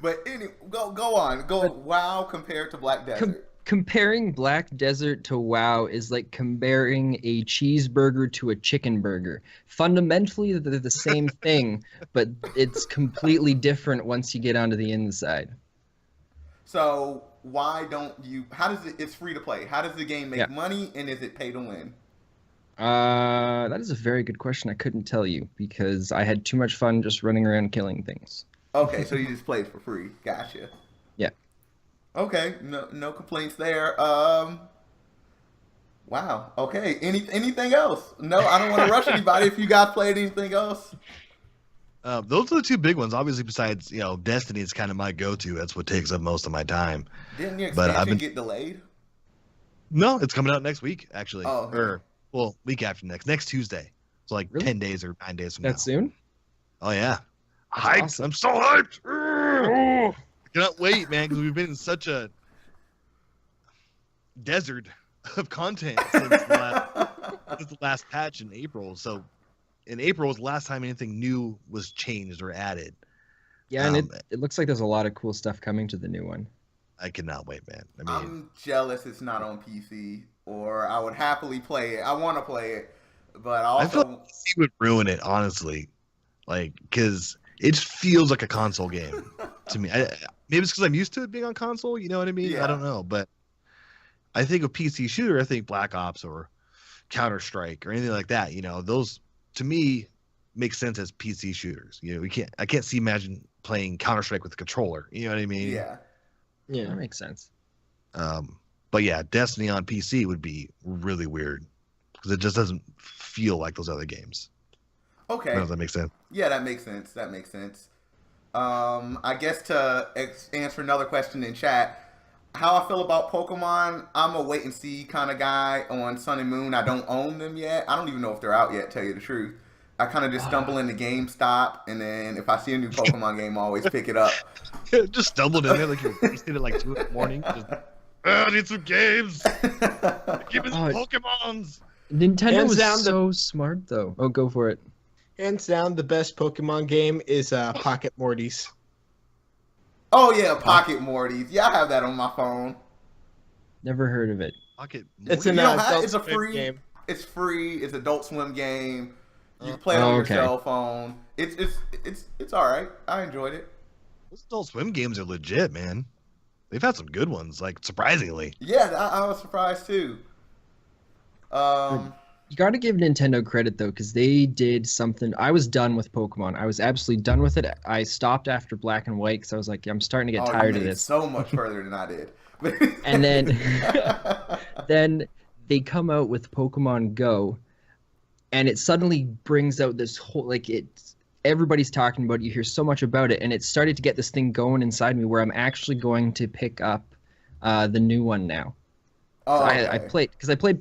[SPEAKER 1] But anyway, go on. WoW compared to Black Desert.
[SPEAKER 3] Comparing Black Desert to WoW is like comparing a cheeseburger to a chicken burger. Fundamentally, they're the same thing, but it's completely different once you get onto the inside.
[SPEAKER 1] So why don't you? How does it? It's free to play. How does the game make money, and is it pay to win?
[SPEAKER 3] That is a very good question. I couldn't tell you because I had too much fun just running around killing things.
[SPEAKER 1] Okay, so you just played for free. Gotcha.
[SPEAKER 3] Yeah.
[SPEAKER 1] Okay, no complaints there. Wow. Okay. Anything else? No, I don't want to rush anybody. If you guys played anything else.
[SPEAKER 2] Those are the two big ones. Obviously, besides Destiny is kind of my go-to. That's what takes up most of my time.
[SPEAKER 1] Didn't the
[SPEAKER 2] But
[SPEAKER 1] expansion get delayed?
[SPEAKER 2] No, it's coming out next week actually.
[SPEAKER 1] Oh, okay.
[SPEAKER 2] Or week after next Tuesday. It's like
[SPEAKER 3] Really?
[SPEAKER 2] 10 days or 9 days from now.
[SPEAKER 3] That soon?
[SPEAKER 2] Oh yeah.
[SPEAKER 3] That's
[SPEAKER 2] Hyped.
[SPEAKER 3] awesome.
[SPEAKER 2] I'm so hyped. I cannot wait, man, because we've been in such a desert of content since the last patch in April. So in April was the last time anything new was changed or added.
[SPEAKER 3] Yeah, and it looks like there's a lot of cool stuff coming to the new one.
[SPEAKER 2] I cannot wait, man. I mean,
[SPEAKER 1] I'm jealous it's not on PC, or I would happily play it. I want to play it, but
[SPEAKER 2] I feel
[SPEAKER 1] also
[SPEAKER 2] like PC would ruin it, honestly. Like, because it just feels like a console game to me. Maybe it's because I'm used to it being on console. You know what I mean?
[SPEAKER 1] Yeah.
[SPEAKER 2] I don't know, but I think of PC shooter, I think Black Ops or Counter Strike or anything like that. Those to me make sense as PC shooters. I can't imagine playing Counter Strike with a controller. You know what I mean?
[SPEAKER 1] yeah.
[SPEAKER 4] Yeah.
[SPEAKER 3] That makes sense.
[SPEAKER 2] But yeah, Destiny on PC would be really weird because it just doesn't feel like those other games.
[SPEAKER 1] Okay.
[SPEAKER 2] Does that make sense?
[SPEAKER 1] Yeah, that makes sense. I guess to answer another question in chat, how I feel about Pokemon, I'm a wait and see kind of guy on Sun and Moon. I don't own them yet. I don't even know if they're out yet, tell you the truth. I kind of just stumble into GameStop, and then if I see a new Pokemon game, I always pick it up.
[SPEAKER 2] Just stumbled in there like you're wasting at like 2 in the morning. Just, I need some games. Give me some Pokemons.
[SPEAKER 3] Nintendo
[SPEAKER 4] Hands
[SPEAKER 3] was
[SPEAKER 4] down
[SPEAKER 3] so smart, though. Oh, go for it.
[SPEAKER 4] Hands down, the best Pokemon game is Pocket Morty's.
[SPEAKER 1] Oh yeah, Pocket Morty's. Yeah, I have that on my phone.
[SPEAKER 3] Never heard of it.
[SPEAKER 2] Pocket.
[SPEAKER 4] It's
[SPEAKER 1] You
[SPEAKER 4] an
[SPEAKER 1] don't have,
[SPEAKER 4] Adult
[SPEAKER 1] it's a
[SPEAKER 4] Swim
[SPEAKER 1] free
[SPEAKER 4] game.
[SPEAKER 1] It's free. It's Adult Swim game. You can play it on your cell phone. It's all right. I enjoyed it.
[SPEAKER 2] Those Adult Swim games are legit, man. They've had some good ones, like surprisingly.
[SPEAKER 1] Yeah, I was surprised too.
[SPEAKER 3] You got to give Nintendo credit, though, because they did something. I was done with Pokemon. I was absolutely done with it. I stopped after Black and White because I was like, I'm starting to get tired of this.
[SPEAKER 1] So much further than I did.
[SPEAKER 3] And then, then they come out with Pokemon Go, and it suddenly brings out this whole everybody's talking about it. You hear so much about it, and it started to get this thing going inside me where I'm actually going to pick up the new one now.
[SPEAKER 1] Oh,
[SPEAKER 3] So
[SPEAKER 1] okay.
[SPEAKER 3] I played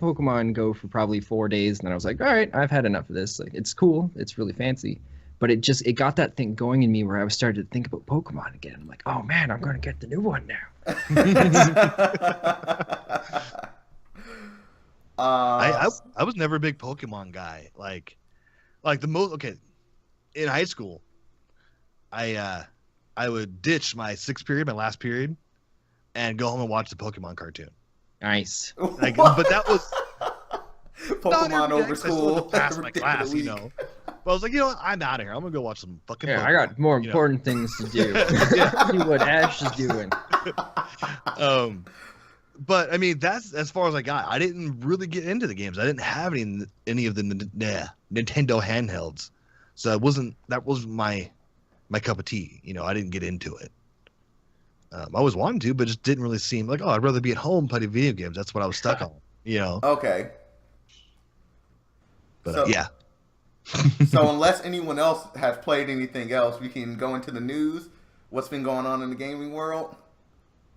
[SPEAKER 3] Pokemon Go for probably 4 days, and then I was like, all right, I've had enough of this. Like, it's cool, it's really fancy, but it got that thing going in me where I was starting to think about Pokemon again. I'm like, oh man, I'm going to get the new one now.
[SPEAKER 2] I was never a big Pokemon guy. Like the most. Okay, in high school, I would ditch my sixth period, my last period, and go home and watch the Pokemon cartoon.
[SPEAKER 3] Nice.
[SPEAKER 2] Like, but that was
[SPEAKER 1] Pokemon over school.
[SPEAKER 2] Pass my class, you know. But I was like, you know what? I'm out of here. I'm gonna go watch some fucking.
[SPEAKER 3] Yeah,
[SPEAKER 2] Pokemon,
[SPEAKER 3] I got more
[SPEAKER 2] you know?
[SPEAKER 3] important things to do. See what Ash is doing.
[SPEAKER 2] But I mean, that's as far as I got. I didn't really get into the games. I didn't have any of the Nintendo handhelds, so that wasn't my cup of tea. You know, I didn't get into it. I was wanting to, but it just didn't really seem like, oh, I'd rather be at home playing video games. That's what I was stuck on, you know.
[SPEAKER 1] Okay.
[SPEAKER 2] But yeah.
[SPEAKER 1] So unless anyone else has played anything else, we can go into the news. What's been going on in the gaming world?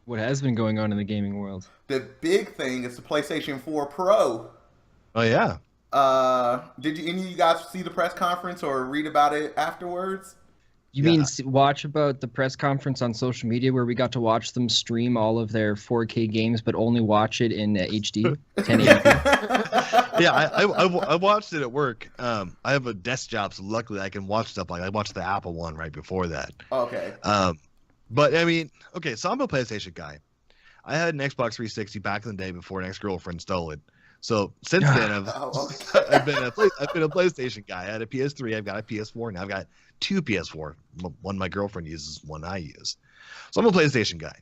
[SPEAKER 3] What has been going on in the gaming world?
[SPEAKER 1] The big thing is the PlayStation 4 Pro.
[SPEAKER 2] Oh yeah.
[SPEAKER 1] Did any of you guys see the press conference or read about it afterwards?
[SPEAKER 3] You mean watch about the press conference on social media where we got to watch them stream all of their 4K games, but only watch it in HD, 1080p?
[SPEAKER 2] Yeah, I watched it at work. I have a desk job, so luckily I can watch stuff like I watched the Apple one right before that.
[SPEAKER 1] Okay.
[SPEAKER 2] But I mean, okay, so I'm a PlayStation guy. I had an Xbox 360 back in the day before an ex-girlfriend stole it. So since then, I've been a PlayStation guy. I had a PS3. I've got a PS4 now. I've got 2 PS4. One my girlfriend uses, one I use. So I'm a PlayStation guy.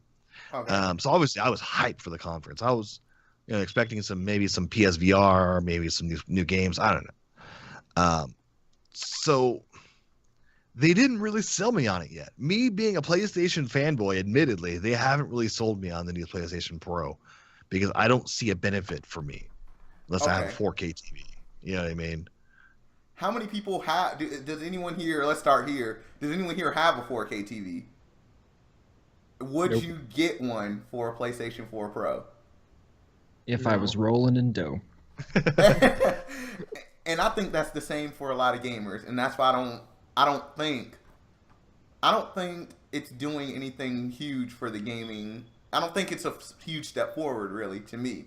[SPEAKER 1] Okay.
[SPEAKER 2] So obviously I was hyped for the conference. I was, expecting maybe some PSVR, maybe some new games. I don't know. So they didn't really sell me on it yet. Me being a PlayStation fanboy, admittedly, they haven't really sold me on the new PlayStation Pro because I don't see a benefit for me unless I have a 4K TV. You know what I mean?
[SPEAKER 1] How many people have? Does anyone here? Let's start here. Does anyone here have a 4K TV? Would you get one for a PlayStation 4 Pro?
[SPEAKER 3] If I was rolling in dough.
[SPEAKER 1] And I think that's the same for a lot of gamers, and that's why I don't think it's doing anything huge for the gaming. I don't think it's a huge step forward, really, to me.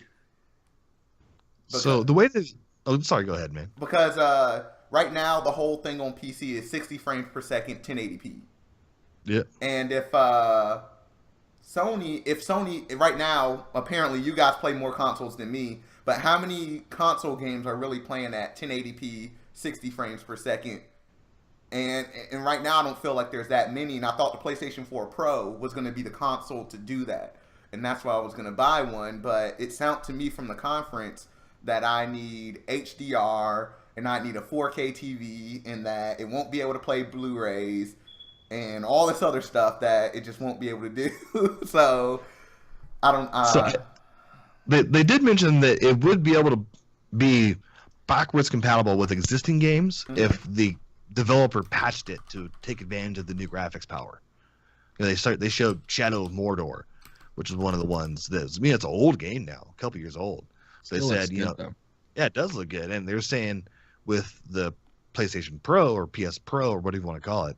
[SPEAKER 2] So the way that, sorry, go ahead, man.
[SPEAKER 1] Because right now the whole thing on PC is 60 frames per second, 1080p.
[SPEAKER 2] Yeah.
[SPEAKER 1] And if Sony right now, apparently you guys play more consoles than me, but how many console games are really playing at 1080p, 60 frames per second? And right now I don't feel like there's that many, and I thought the PlayStation 4 Pro was going to be the console to do that. And that's why I was going to buy one, but it sounded to me from the conference that I need HDR and I need a 4K TV, and that it won't be able to play Blu-rays and all this other stuff that it just won't be able to do. So I don't.
[SPEAKER 2] So they did mention that it would be able to be backwards compatible with existing games if the developer patched it to take advantage of the new graphics power. They showed Shadow of Mordor, which is one of the ones that it's an old game now, a couple years old. So they said, yeah, it does look good, and they're saying with the PlayStation Pro or PS Pro or whatever you want to call it,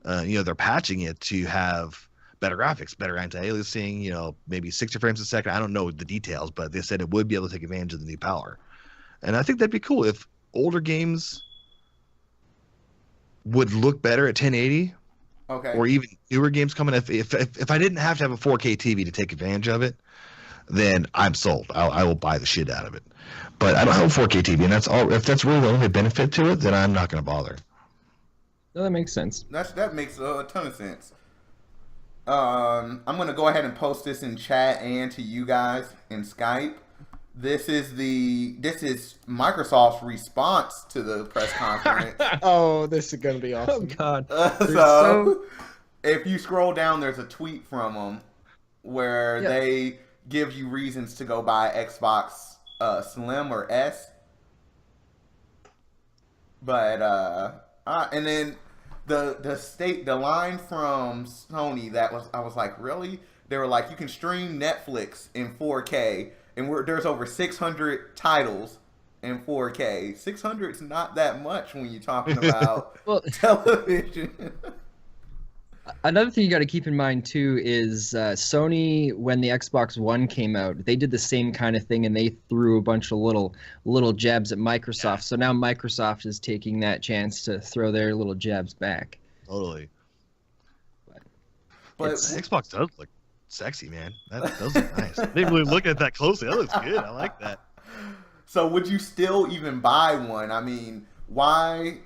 [SPEAKER 2] they're patching it to have better graphics, better anti-aliasing, maybe 60 frames a second. I don't know the details, but they said it would be able to take advantage of the new power. And I think that'd be cool if older games would look better at 1080.
[SPEAKER 1] Okay.
[SPEAKER 2] Or even newer games coming. If I didn't have to have a 4K TV to take advantage of it, then I'm sold. I will buy the shit out of it. But I don't have a 4K TV, and that's all. If that's really the only benefit to it, then I'm not going to bother.
[SPEAKER 3] No, that makes sense.
[SPEAKER 1] That makes a ton of sense. I'm gonna go ahead and post this in chat and to you guys in Skype. This is Microsoft's response to the press conference.
[SPEAKER 4] Oh, this is gonna be
[SPEAKER 3] Oh
[SPEAKER 4] awesome.
[SPEAKER 3] God.
[SPEAKER 1] So, if you scroll down, there's a tweet from them where they give you reasons to go buy Xbox Slim or S. But and then the line from Sony I was like, really? They were like, you can stream Netflix in 4K, and there's over 600 titles in 4K. 600 is not that much when you're talking about television.
[SPEAKER 3] Another thing you got to keep in mind too is Sony, when the Xbox One came out, they did the same kind of thing, and they threw a bunch of little jabs at Microsoft. Yeah. So now Microsoft is taking that chance to throw their little jabs back.
[SPEAKER 2] Totally.
[SPEAKER 1] But
[SPEAKER 2] Xbox does look sexy, man. That does look nice. I didn't really look at that closely. That looks good. I like that.
[SPEAKER 1] So would you still even buy one? I mean, why?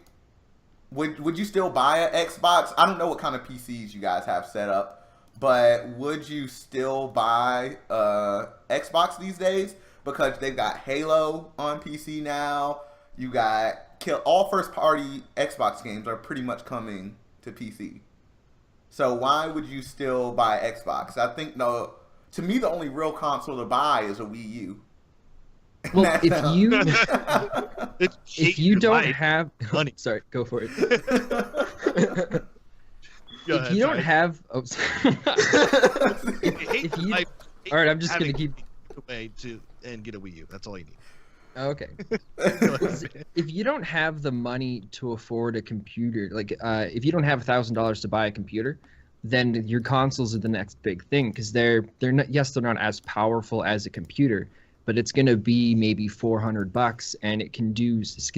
[SPEAKER 1] Would you still buy an Xbox? I don't know what kind of PCs you guys have set up, but would you still buy Xbox these days? Because they've got Halo on PC now. You got all first-party Xbox games are pretty much coming to PC. So why would you still buy Xbox? I think to me the only real console to buy is a Wii U.
[SPEAKER 3] Well, if you don't have money, sorry, go for it. If you don't have, if you, all right, I'm just gonna keep
[SPEAKER 2] away and get a Wii U. That's all you need.
[SPEAKER 3] Okay. If you don't have the money to afford a computer, like if you don't have $1,000 to buy a computer, then your consoles are the next big thing, because they're not, yes, they're not as powerful as a computer, but it's going to be maybe $400, and it can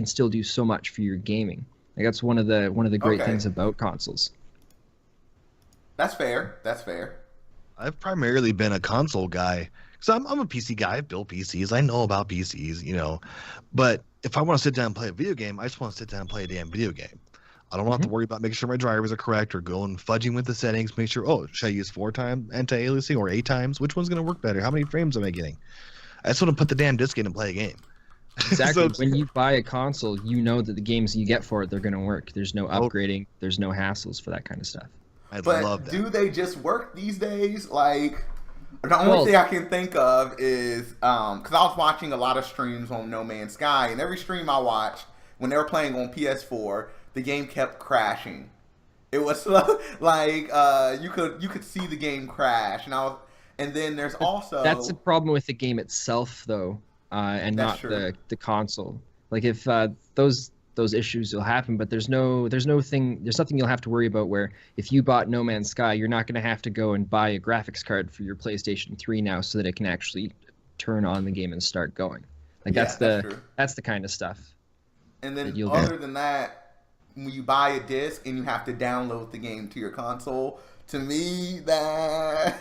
[SPEAKER 3] still do so much for your gaming. Like that's one of the great things about consoles.
[SPEAKER 1] That's fair.
[SPEAKER 2] I've primarily been a console guy because I'm a PC guy. I've built PCs. I know about PCs, But if I want to sit down and play a video game, I just want to sit down and play a damn video game. I don't have to worry about making sure my drivers are correct or going fudging with the settings. Make sure, should I use 4 times anti-aliasing or 8 times? Which one's going to work better? How many frames am I getting? I just want to put the damn disc in and play a game.
[SPEAKER 3] Exactly. When you buy a console, you know that the games you get for it, they're going to work. There's no upgrading. There's no hassles for that kind of stuff.
[SPEAKER 2] I love that.
[SPEAKER 1] Do they just work these days? Like, the only thing I can think of is, because I was watching a lot of streams on No Man's Sky, and every stream I watched, when they were playing on PS4, the game kept crashing. It was like you could see the game crash, and then there's also
[SPEAKER 3] that's the problem with the game itself, though, and not the console. Like if those issues will happen, but there's nothing you'll have to worry about. Where if you bought No Man's Sky, you're not going to have to go and buy a graphics card for your PlayStation 3 now, so that it can actually turn on the game and start going. Like that's the kind of stuff.
[SPEAKER 1] And then other than that, when you buy a disc and you have to download the game to your console, to me that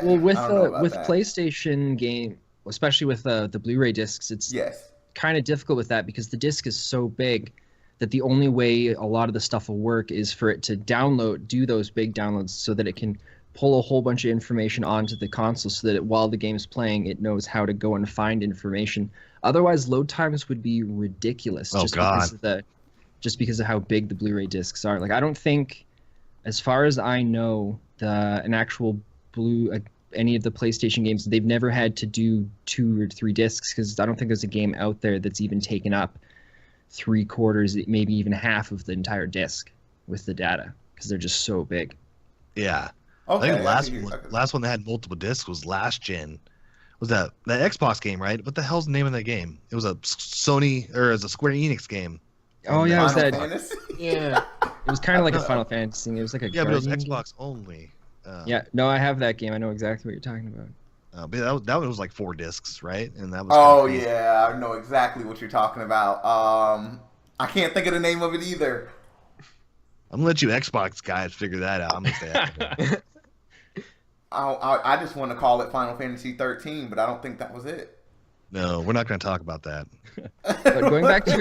[SPEAKER 3] with PlayStation game, especially with the Blu-ray discs, it's kind of difficult with that, because the disc is so big that the only way a lot of the stuff will work is for it to do those big downloads, so that it can pull a whole bunch of information onto the console, so that while the game's playing, it knows how to go and find information. Otherwise, load times would be ridiculous. Just because of how big the Blu-ray discs are. Like, I don't think, as far as I know, an actual any of the PlayStation games, they've never had to do 2 or 3 discs, because I don't think there's a game out there that's even taken up 3/4, maybe even half of the entire disc with the data, because they're just so big.
[SPEAKER 2] Yeah. Okay, I think the last one that had multiple discs was last gen. Was that Xbox game, right? What the hell's the name of that game? It was a Sony, or it was a Square Enix game.
[SPEAKER 3] Oh yeah, it was
[SPEAKER 1] Final
[SPEAKER 3] that.
[SPEAKER 1] Fantasy.
[SPEAKER 4] Yeah.
[SPEAKER 3] It was kind of like a
[SPEAKER 2] No,
[SPEAKER 3] Final Fantasy thing. It was like a
[SPEAKER 2] Yeah, but it was
[SPEAKER 3] Guardian game.
[SPEAKER 2] Xbox only.
[SPEAKER 3] Yeah, no, I have that game. I know exactly what you're talking about.
[SPEAKER 2] But that one was like 4 discs, right? And that was
[SPEAKER 1] Oh
[SPEAKER 2] kinda crazy.
[SPEAKER 1] yeah, I know exactly what you're talking about. I can't think of the name of it either.
[SPEAKER 2] I'm gonna let you Xbox guys figure that out. I'm gonna stay after that.
[SPEAKER 1] I just want to call it Final Fantasy 13, but I don't think that was it.
[SPEAKER 2] No, we're not gonna talk about that.
[SPEAKER 3] But going back to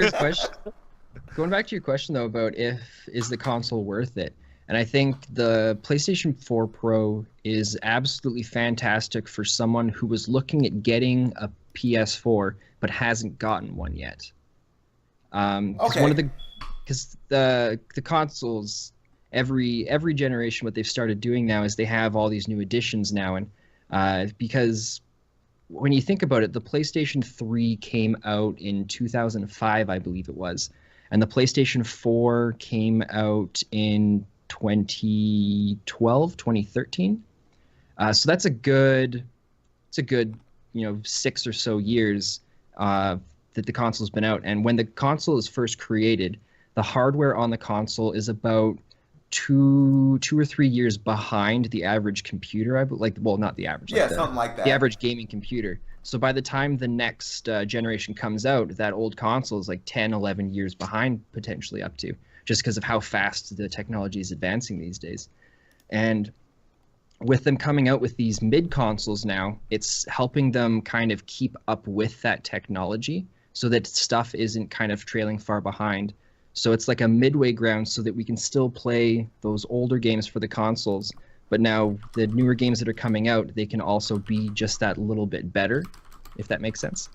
[SPEAKER 3] your question though about is the console worth it? And I think the PlayStation 4 Pro is absolutely fantastic for someone who was looking at getting a PS4 but hasn't gotten one yet. Because the consoles every generation, what they've started doing now is they have all these new additions now, and because when you think about it, the PlayStation 3 came out in 2005, I believe it was, and the PlayStation 4 came out in 2012, 2013. So that's a good 6 or so years that the console's been out. And when the console is first created, the hardware on the console is about two or 3 years behind the average computer. Not the average.
[SPEAKER 1] Yeah, something like that.
[SPEAKER 3] The average gaming computer. So by the time the next generation comes out, that old console is like 10, 11 years behind, potentially up to, just because of how fast the technology is advancing these days. And with them coming out with these mid consoles now, it's helping them kind of keep up with that technology so that stuff isn't kind of trailing far behind. So it's like a midway ground so that we can still play those older games for the consoles, but now the newer games that are coming out, they can also be just that little bit better, if that makes sense.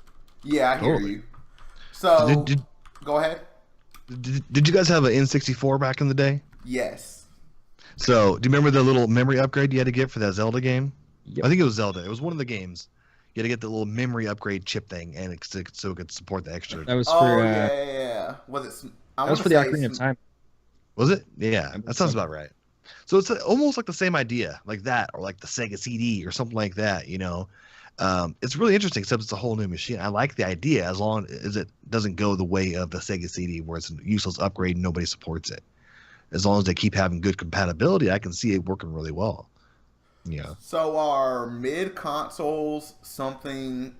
[SPEAKER 1] Yeah, I hear you. So, go ahead.
[SPEAKER 2] Did you guys have an N64 back in the day?
[SPEAKER 1] Yes.
[SPEAKER 2] So, do you remember the little memory upgrade you had to get for that Zelda game?
[SPEAKER 3] Yep.
[SPEAKER 2] I think it was Zelda. It was one of the games. You had to get the little memory upgrade chip thing, and so it could support the extra.
[SPEAKER 3] That was
[SPEAKER 1] Oh
[SPEAKER 3] for
[SPEAKER 1] yeah. Was it?
[SPEAKER 3] that was for the Ocarina of Time.
[SPEAKER 2] Was it? Yeah, that sounds about right. So it's almost like the same idea, like that, or like the Sega CD or something like that. It's really interesting, except it's a whole new machine. I like the idea as long as it doesn't go the way of the Sega CD, where it's a useless upgrade and nobody supports it. As long as they keep having good compatibility, I can see it working really well. Yeah.
[SPEAKER 1] So are mid consoles something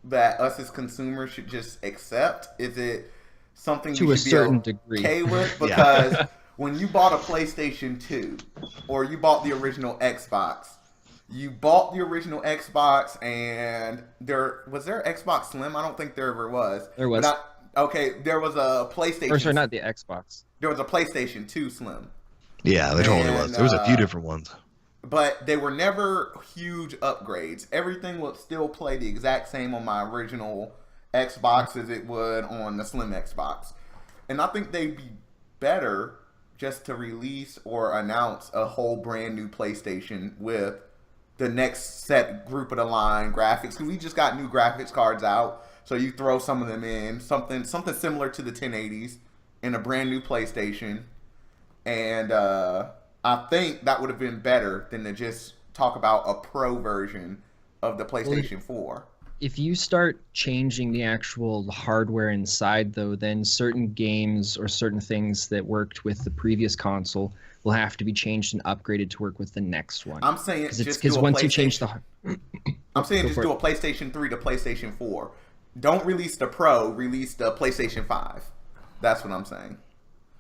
[SPEAKER 1] that us as consumers should just accept? Is it something
[SPEAKER 3] To
[SPEAKER 1] you
[SPEAKER 3] a
[SPEAKER 1] should
[SPEAKER 3] certain
[SPEAKER 1] be
[SPEAKER 3] degree.
[SPEAKER 1] okay with? Because when you bought a PlayStation 2 or you bought the original Xbox, and there Xbox Slim? I don't think there ever was.
[SPEAKER 3] There was.
[SPEAKER 1] There was a PlayStation.
[SPEAKER 3] Or sorry, not the Xbox.
[SPEAKER 1] There was a PlayStation 2 Slim.
[SPEAKER 2] Yeah, there totally was. There was a few different ones.
[SPEAKER 1] But they were never huge upgrades. Everything would still play the exact same on my original Xbox as it would on the Slim Xbox. And I think they'd be better just to release or announce a whole brand new PlayStation with the next set group of the line graphics. Because we just got new graphics cards out. So you throw some of them in. Something similar to the 1080s in a brand new PlayStation. And I think that would have been better than to just talk about a pro version of the PlayStation 4.
[SPEAKER 3] If you start changing the actual hardware inside, though, then certain games or certain things that worked with the previous console will have to be changed and upgraded to work with the next one.
[SPEAKER 1] I'm saying
[SPEAKER 3] because once you change the
[SPEAKER 1] I'm saying just do a PlayStation 3 to PlayStation 4. Don't release the Pro, release the PlayStation 5. That's what I'm saying.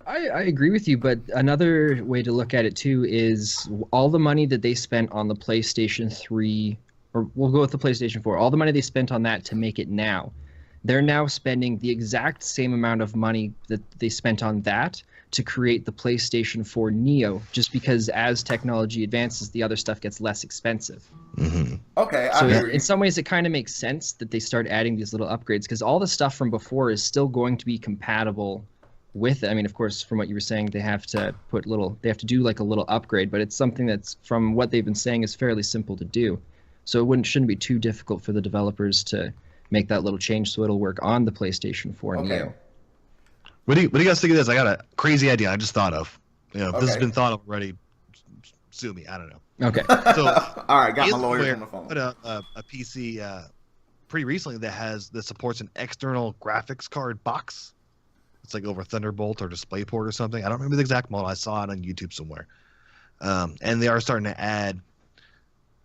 [SPEAKER 3] I agree with you, but another way to look at it too is all the money that they spent on the PlayStation 3, or we'll go with the PlayStation 4, all the money they spent on that to make it now, they're now spending the exact same amount of money that they spent on that to create the PlayStation 4 Neo, just because as technology advances, the other stuff gets less expensive.
[SPEAKER 2] Mm-hmm.
[SPEAKER 1] Okay,
[SPEAKER 3] So
[SPEAKER 1] I agree.
[SPEAKER 3] in some ways, it kind of makes sense that they start adding these little upgrades, because all the stuff from before is still going to be compatible with it. I mean, of course, from what you were saying, they have to do like a little upgrade, but it's something that's, from what they've been saying, is fairly simple to do. So it shouldn't be too difficult for the developers to make that little change so it'll work on the PlayStation 4 Neo.
[SPEAKER 2] What do you guys think of this? I got a crazy idea I just thought of. If this has been thought of already, sue me. I don't know.
[SPEAKER 3] Okay.
[SPEAKER 2] So,
[SPEAKER 1] all right, got my lawyer on the phone.
[SPEAKER 2] Put a PC pretty recently that supports an external graphics card box. It's like over Thunderbolt or DisplayPort or something. I don't remember the exact model. I saw it on YouTube somewhere. And they are starting to add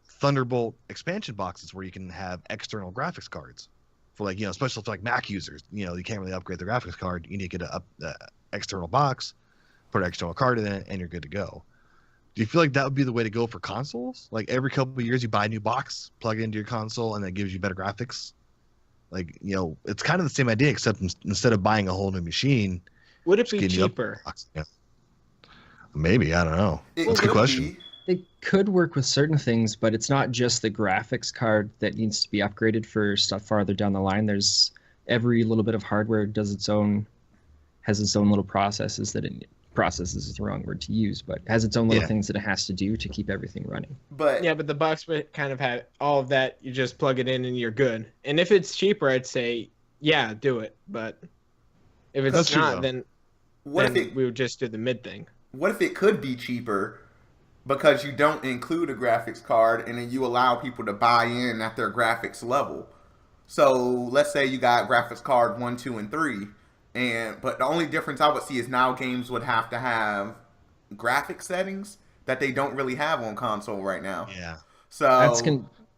[SPEAKER 2] Thunderbolt expansion boxes where you can have external graphics cards for like, especially for like Mac users. You can't really upgrade the graphics card. You need to get a external box, put an external card in it, and you're good to go. Do you feel like that would be the way to go for consoles? Like every couple of years you buy a new box, plug it into your console, and that gives you better graphics? Like, it's kind of the same idea, except instead of buying a whole new machine,
[SPEAKER 4] Would it be cheaper?
[SPEAKER 2] Yeah. Maybe, I don't know. That's a good question.
[SPEAKER 3] It could work with certain things, but it's not just the graphics card that needs to be upgraded for stuff farther down the line. There's every little bit of hardware has its own little processes that processes is the wrong word to use, but has its own little things that it has to do to keep everything running.
[SPEAKER 4] But the box would kind of have all of that. You just plug it in and you're good. And if it's cheaper, I'd say, yeah, do it. But if it's not, then we would just do the mid thing.
[SPEAKER 1] What if it could be cheaper because you don't include a graphics card and then you allow people to buy in at their graphics level? So let's say you got graphics card 1, 2, and 3. But the only difference I would see is now games would have to have graphic settings that they don't really have on console right now.
[SPEAKER 2] Yeah.
[SPEAKER 1] So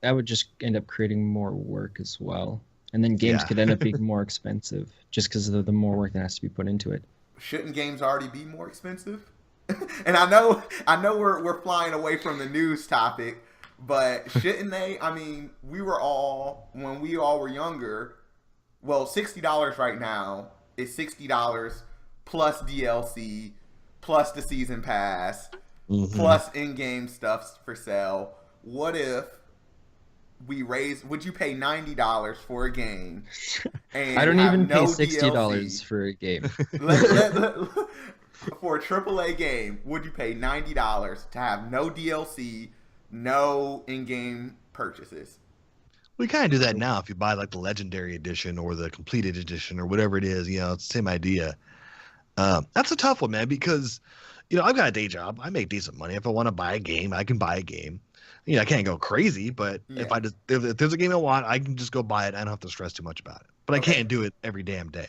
[SPEAKER 3] that would just end up creating more work as well. And then games could end up being more expensive just because of the more work that has to be put into it.
[SPEAKER 1] Shouldn't games already be more expensive? And I know we're flying away from the news topic, but shouldn't they? I mean, when we all were younger, well, $60 right now is $60 plus DLC, plus the season pass, plus in-game stuff for sale. What if we would you pay $90 for a game? And
[SPEAKER 3] I don't even pay
[SPEAKER 1] $60
[SPEAKER 3] $60 for a game.
[SPEAKER 1] For a AAA game, would you pay $90 to have no DLC, no in-game purchases?
[SPEAKER 2] We kind of do that now if you buy like the Legendary Edition or the Completed Edition or whatever it is. It's the same idea. That's a tough one, man, because I've got a day job. I make decent money. If I want to buy a game, I can buy a game. I can't go crazy, but if there's a game I want, I can just go buy it. I don't have to stress too much about it. But I can't do it every damn day.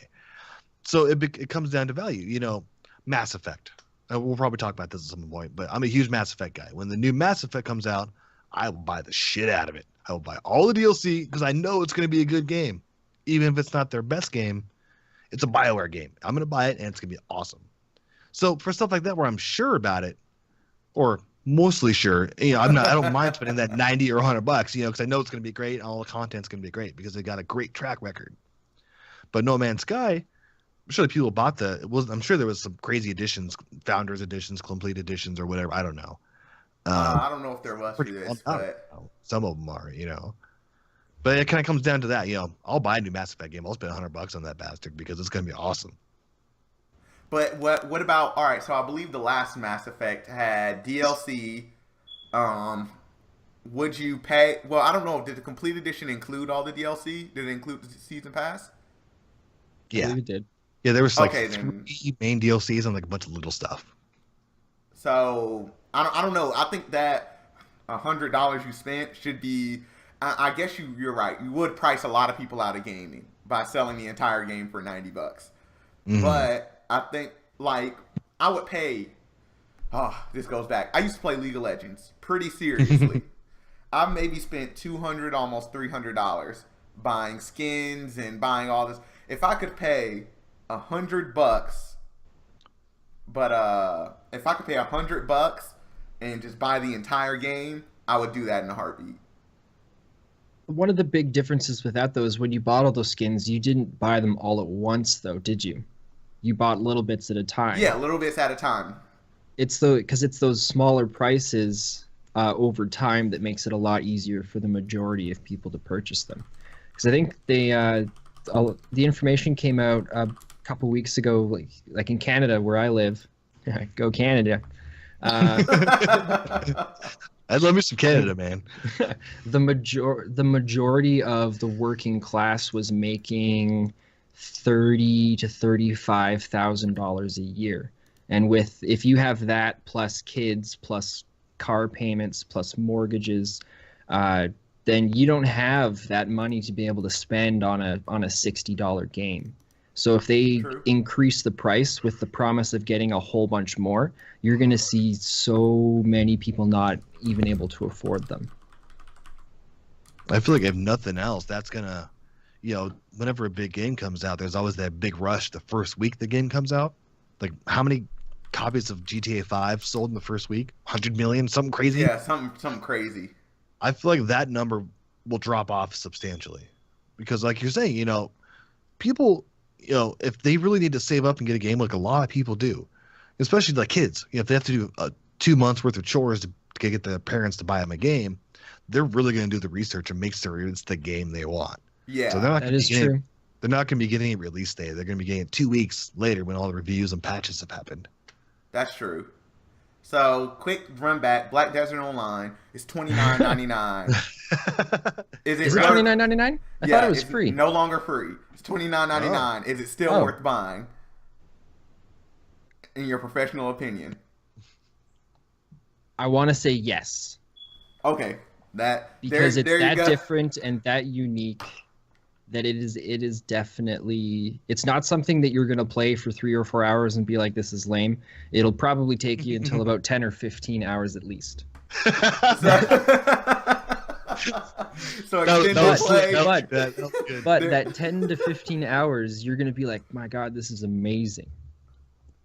[SPEAKER 2] So it comes down to value. Mass Effect. We'll probably talk about this at some point, but I'm a huge Mass Effect guy. When the new Mass Effect comes out, I will buy the shit out of it. I will buy all the DLC because I know it's going to be a good game. Even if it's not their best game, it's a BioWare game. I'm going to buy it, and it's going to be awesome. So for stuff like that where I'm sure about it, or mostly sure, I don't mind spending that $90 or $100, because I know it's going to be great. All the content's going to be great because they got a great track record. But No Man's Sky, I'm sure the people bought I'm sure there was some crazy editions, Founders Editions, Complete Editions, or whatever. I don't know.
[SPEAKER 1] I don't know if there was for this, but
[SPEAKER 2] some of them are, But it kind of comes down to that, I'll buy a new Mass Effect game. I'll spend $100 on that bastard because it's going to be awesome.
[SPEAKER 1] But what about? All right, so I believe the last Mass Effect had DLC. Would you pay? Well, I don't know. Did the Complete Edition include all the DLC? Did it include the season pass?
[SPEAKER 2] Yeah,
[SPEAKER 3] I believe it did.
[SPEAKER 2] Yeah, there was three main DLCs and like a bunch of little stuff.
[SPEAKER 1] So I don't know. I think that $100 you spent should be. I guess you're right. You would price a lot of people out of gaming by selling the entire game for $90. But I think I would pay. Oh, this goes back. I used to play League of Legends pretty seriously. I maybe spent $200, almost $300 buying skins and buying all this. If I could pay $100, but if I could pay $100 and just buy the entire game, I would do that in a heartbeat.
[SPEAKER 3] One of the big differences with that, though, is when you bought all those skins, you didn't buy them all at once, though, did you? You bought little bits at a time.
[SPEAKER 1] Yeah, little bits at a time.
[SPEAKER 3] Because it's those smaller prices over time that makes it a lot easier for the majority of people to purchase them. Because I think the information came out a couple weeks ago, like in Canada where I live. Go Canada.
[SPEAKER 2] I love me some Canada, man.
[SPEAKER 3] The majority of the working class was making $30,000 to $35,000 a year, and if you have that plus kids, plus car payments, plus mortgages, then you don't have that money to be able to spend on a $60 game. So if they
[SPEAKER 1] True.
[SPEAKER 3] increase the price with the promise of getting a whole bunch more, you're going to see so many people not even able to afford them.
[SPEAKER 2] I feel like if nothing else, that's gonna, whenever a big game comes out, there's always that big rush the first week the game comes out. Like, how many copies of GTA 5 sold in the first week? 100 million, something crazy.
[SPEAKER 1] Yeah, something crazy.
[SPEAKER 2] I feel like that number will drop off substantially, because, like you're saying, people, if they really need to save up and get a game, like a lot of people do, especially like kids, if they have to do 2 months worth of chores to get their parents to buy them a game, they're really going to do the research and make sure it's the game they want.
[SPEAKER 1] Yeah,
[SPEAKER 2] so
[SPEAKER 3] that is true.
[SPEAKER 2] They're not going to be getting a release day. They're going to be getting it 2 weeks later when all the reviews and patches have happened.
[SPEAKER 1] That's true. So, quick run back. Black Desert Online is $29.99. Is it
[SPEAKER 3] $29.99? I thought it was free.
[SPEAKER 1] No longer free. It's $29.99. Is it still worth buying? In your professional opinion?
[SPEAKER 3] I want to say yes.
[SPEAKER 1] Okay.
[SPEAKER 3] Because it's that different and that unique that it is definitely, it's not something that you're going to play for 3 or 4 hours and be like, this is lame. It'll probably take you until about 10 or 15 hours at least.
[SPEAKER 1] So extended play.
[SPEAKER 3] But that 10 to 15 hours, you're going to be like, my God, this is amazing.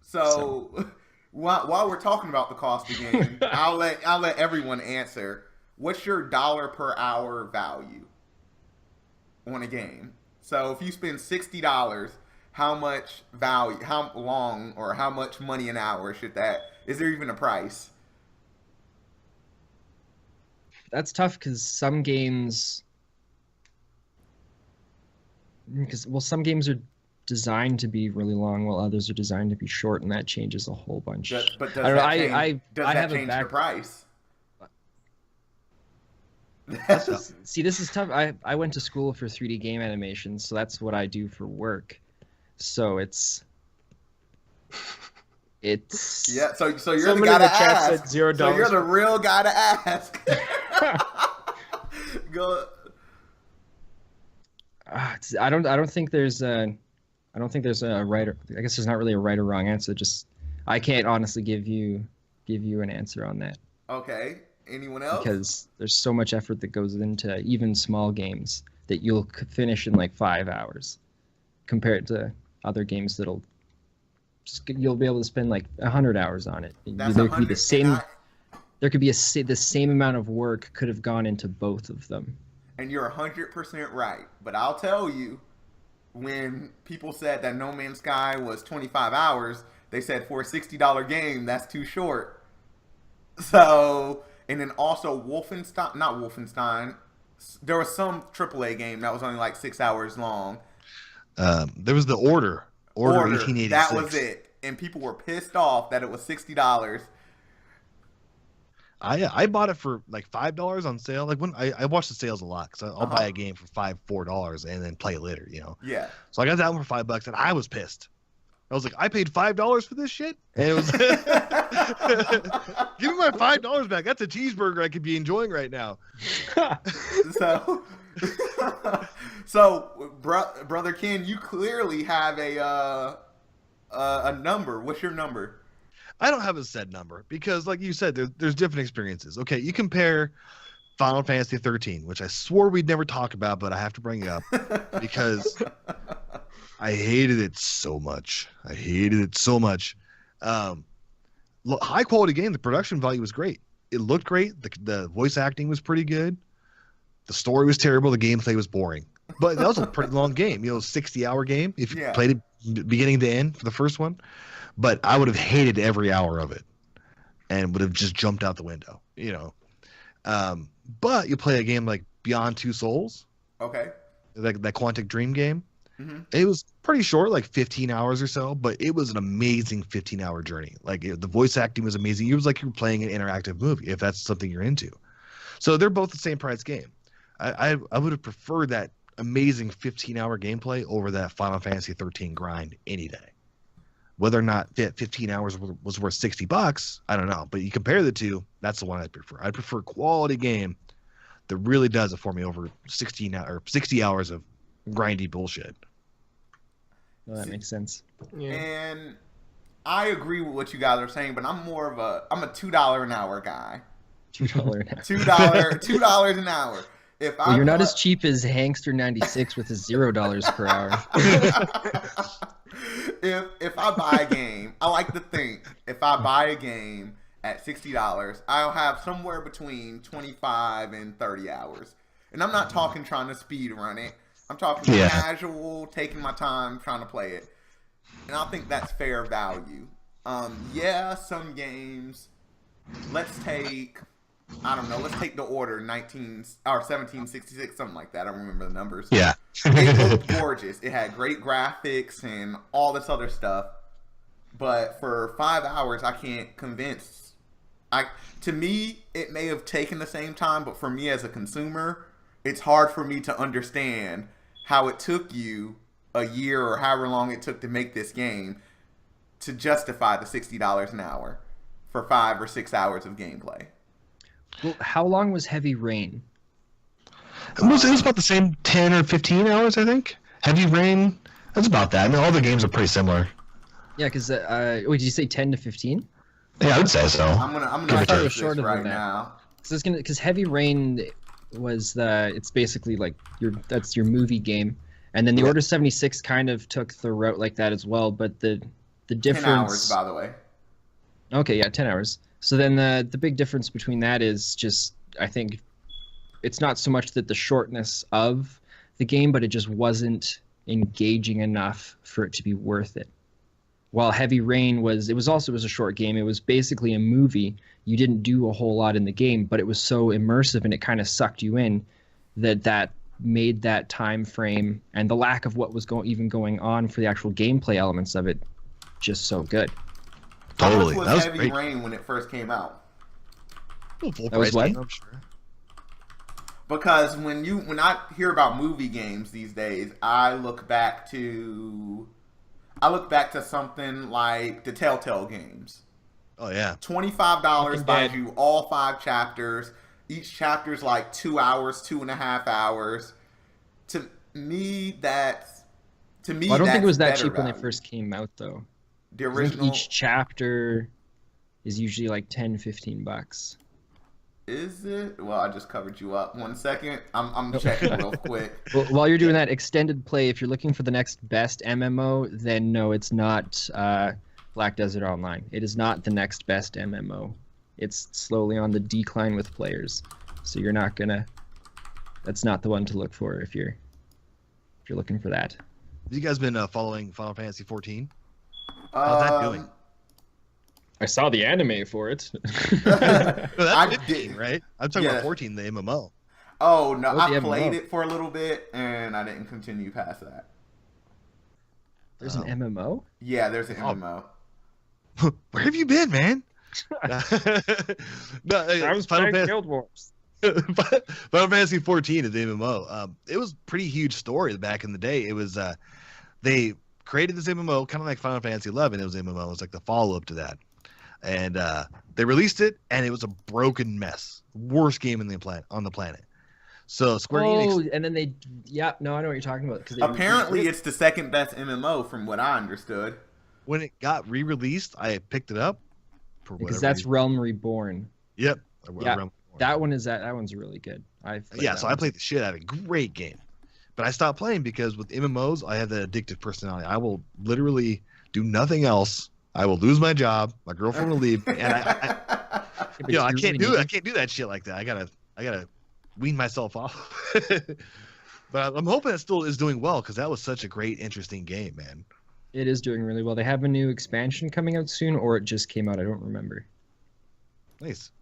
[SPEAKER 1] So while we're talking about the cost of the game, I'll let everyone answer. What's your dollar per hour value on a game? So if you spend $60, how much value, how long, or how much money an hour is there even a price?
[SPEAKER 3] That's tough because some games are designed to be really long while others are designed to be short, and that changes a whole bunch.
[SPEAKER 1] But does that change the price?
[SPEAKER 3] See, this is tough. I went to school for 3D game animation, so that's what I do for work. So it's
[SPEAKER 1] yeah. So you're the guy to ask. $0. So you're the real guy to ask. Go.
[SPEAKER 3] I don't think there's a right. I guess there's not really a right or wrong answer. Just I can't honestly give you an answer on that.
[SPEAKER 1] Okay. Anyone else?
[SPEAKER 3] Because there's so much effort that goes into even small games that you'll finish in like 5 hours, compared to other games you'll be able to spend like 100 hours on it. There could be the same. There could be the same amount of work could have gone into both of them.
[SPEAKER 1] And you're 100% right. But I'll tell you, when people said that No Man's Sky was 25 hours, they said for a $60 game, that's too short. So. And then also not Wolfenstein. There was some AAA game that was only like 6 hours long.
[SPEAKER 2] There was the Order 1886.
[SPEAKER 1] That was it. And people were pissed off that it was $60.
[SPEAKER 2] I bought it for like $5 on sale. Like when I watch the sales a lot, because I'll buy a game for $4 and then play it later.
[SPEAKER 1] Yeah.
[SPEAKER 2] So I got that one for $5 and I was pissed. I was like, I paid $5 for this shit, and it was give me my $5 back. That's a cheeseburger I could be enjoying right now.
[SPEAKER 1] So, brother Ken, you clearly have a number. What's your number?
[SPEAKER 2] I don't have a set number because, like you said, there's different experiences. Okay, you compare Final Fantasy 13, which I swore we'd never talk about, but I have to bring it up because I hated it so much. High quality game. The production value was great. It looked great. The voice acting was pretty good. The story was terrible. The gameplay was boring. But that was a pretty long game. 60-hour game if you played it beginning to end for the first one. But I would have hated every hour of it and would have just jumped out the window. But you play a game like Beyond Two Souls.
[SPEAKER 1] Okay.
[SPEAKER 2] That Quantic Dream game.
[SPEAKER 1] Mm-hmm.
[SPEAKER 2] It was pretty short, like 15 hours or so, but it was an amazing 15-hour journey. Like the voice acting was amazing. It was like you were playing an interactive movie, if that's something you're into. So they're both the same price game. I would have preferred that amazing 15-hour gameplay over that Final Fantasy 13 grind any day. Whether or not that 15 hours was worth $60, I don't know. But you compare the two, that's the one I'd prefer. I'd prefer quality game that really does it for me over 60 hours of grindy bullshit.
[SPEAKER 3] No, that makes sense.
[SPEAKER 4] Yeah.
[SPEAKER 1] And I agree with what you guys are saying, but I'm a $2 an hour guy.
[SPEAKER 3] $2 an hour.
[SPEAKER 1] $2 an hour.
[SPEAKER 3] Well, you're not as cheap as Hankster96 with his $0 per hour.
[SPEAKER 1] If I buy a game, I like to think if I buy a game at $60, I'll have somewhere between 25 and 30 hours. And I'm not talking trying to speed run it. I'm talking casual, taking my time trying to play it. And I think that's fair value. Some games, let's take the Order 1766, something like that. I don't remember the numbers.
[SPEAKER 5] Yeah.
[SPEAKER 1] It looked gorgeous. It had great graphics and all this other stuff. But for 5 hours, I can't convince. To me, it may have taken the same time, but for me as a consumer, it's hard for me to understand how it took you a year or however long it took to make this game to justify the $60 an hour for 5 or 6 hours of gameplay.
[SPEAKER 3] Well, how long was Heavy Rain?
[SPEAKER 5] It was about the same 10 or 15 hours, I think. Heavy Rain, that's about that. I mean, all the games are pretty similar.
[SPEAKER 3] Yeah, because wait, did you say 10 to 15?
[SPEAKER 5] Yeah, I would say so.
[SPEAKER 1] I'm gonna
[SPEAKER 3] thought it was
[SPEAKER 1] search
[SPEAKER 3] shorter
[SPEAKER 1] this
[SPEAKER 3] than
[SPEAKER 1] right
[SPEAKER 3] that.
[SPEAKER 1] now.
[SPEAKER 3] Because Heavy Rain was it's basically like that's your movie game, and then the Order 76 kind of took the route like that as well. But the difference.
[SPEAKER 1] 10 hours, by the way.
[SPEAKER 3] Okay, yeah, 10 hours. So then the big difference between that is just, I think, it's not so much that the shortness of the game, but it just wasn't engaging enough for it to be worth it. While Heavy Rain was a short game. It was basically a movie. You didn't do a whole lot in the game, but it was so immersive and it kind of sucked you in that made that time frame and the lack of what was going on for the actual gameplay elements of it just so good.
[SPEAKER 5] Totally.
[SPEAKER 1] How much
[SPEAKER 5] That
[SPEAKER 1] was
[SPEAKER 5] was
[SPEAKER 1] Heavy
[SPEAKER 5] great.
[SPEAKER 1] Rain when it first came out?
[SPEAKER 3] That was what?
[SPEAKER 2] I'm sure.
[SPEAKER 1] Because when I hear about movie games these days, I look back to something like the Telltale games.
[SPEAKER 2] Oh yeah.
[SPEAKER 1] $25 buys you all 5 chapters. Each chapter's like 2 hours, 2.5 hours. To me,
[SPEAKER 3] I don't think it was that cheap when they first came out, though.
[SPEAKER 1] The
[SPEAKER 3] I think
[SPEAKER 1] original
[SPEAKER 3] each chapter is usually like $10-15.
[SPEAKER 1] Is it? Well, I just covered you up. 1 second. I'm checking real quick.
[SPEAKER 3] Well, while you're doing that extended play, if you're looking for the next best MMO, then no, it's not Black Desert Online. It is not the next best MMO. It's slowly on the decline with players. So you're not gonna. That's not the one to look for if you're looking for that.
[SPEAKER 2] Have you guys been following Final Fantasy 14? How's that doing?
[SPEAKER 3] I saw the anime for it.
[SPEAKER 2] No, that's
[SPEAKER 1] I
[SPEAKER 2] 15,
[SPEAKER 1] did.
[SPEAKER 2] right? I'm talking
[SPEAKER 1] Yeah.
[SPEAKER 2] about 14, the MMO.
[SPEAKER 1] Oh no,
[SPEAKER 3] What's the
[SPEAKER 1] I played
[SPEAKER 3] MMO?
[SPEAKER 1] it for a little bit and I didn't continue past that.
[SPEAKER 3] There's an MMO?
[SPEAKER 1] Yeah, there's an MMO.
[SPEAKER 2] Where have you been, man? No, Final Fantasy,
[SPEAKER 3] Guild Wars.
[SPEAKER 2] Final Fantasy 14 is the MMO. It was pretty huge story back in the day. It was they created this MMO kind of like Final Fantasy 11. It was MMO. It was like the follow up to that, and they released it, and it was a broken mess. Worst game on the planet. So Square Enix.
[SPEAKER 3] And then they, I know what you're talking about.
[SPEAKER 1] Apparently, it's the second best MMO from what I understood.
[SPEAKER 2] When it got re-released, I picked it up.
[SPEAKER 3] Because that's Realm Reborn.
[SPEAKER 2] Yep.
[SPEAKER 3] Yeah,
[SPEAKER 2] Realm Reborn.
[SPEAKER 3] that one's really good. I
[SPEAKER 2] played the shit out of it. Great game. But I stopped playing because with MMOs, I have that addictive personality. I will literally do nothing else. I will lose my job. My girlfriend will leave, and I can't do it. I can't do that shit like that. I gotta wean myself off. But I'm hoping that still is doing well because that was such a great, interesting game, man.
[SPEAKER 3] It is doing really well. They have a new expansion coming out soon, or it just came out. I don't remember.
[SPEAKER 2] Nice.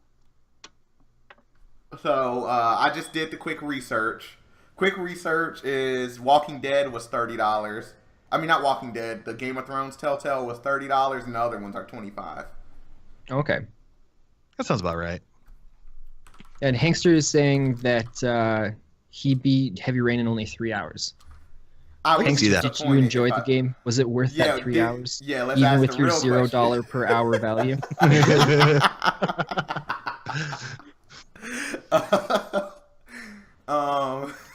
[SPEAKER 1] So I just did the quick research. Quick research is Walking Dead was $30. I mean, not Walking Dead. The Game of Thrones Telltale was $30, and the other ones are $25.
[SPEAKER 3] Okay.
[SPEAKER 2] That sounds about right.
[SPEAKER 3] And Hankster is saying that he beat Heavy Rain in only 3 hours.
[SPEAKER 1] I would
[SPEAKER 2] see that.
[SPEAKER 3] Did you enjoy the game? Was it worth that 3 hours?
[SPEAKER 1] Yeah, let's
[SPEAKER 3] even
[SPEAKER 1] ask
[SPEAKER 3] with
[SPEAKER 1] the
[SPEAKER 3] your
[SPEAKER 1] real
[SPEAKER 3] $0 per hour value.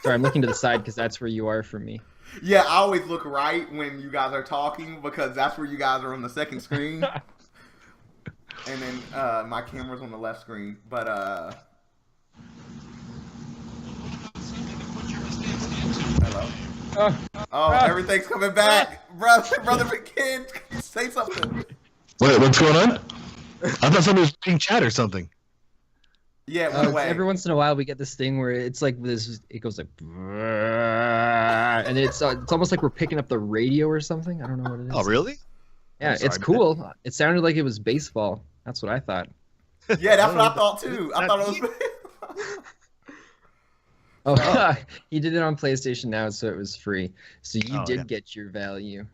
[SPEAKER 3] Sorry, I'm looking to the side because that's where you are for me.
[SPEAKER 1] Yeah, I always look right when you guys are talking because that's where you guys are on the second screen. And then my camera's on the left screen. But hello. Oh, everything's coming back, brother McKinn. Say something.
[SPEAKER 5] Wait, what's going on? I thought somebody was reading chat or something.
[SPEAKER 1] Yeah, it went away.
[SPEAKER 3] Every once in a while we get this thing where it's like this. It goes like, and it's almost like we're picking up the radio or something. I don't know what it is.
[SPEAKER 2] Oh, really?
[SPEAKER 3] Yeah, it's cool. It sounded like it was baseball. That's what I thought.
[SPEAKER 1] Yeah, that's what I thought too. I thought it was.
[SPEAKER 3] Oh, you did it on PlayStation Now, so it was free. So you did get your value.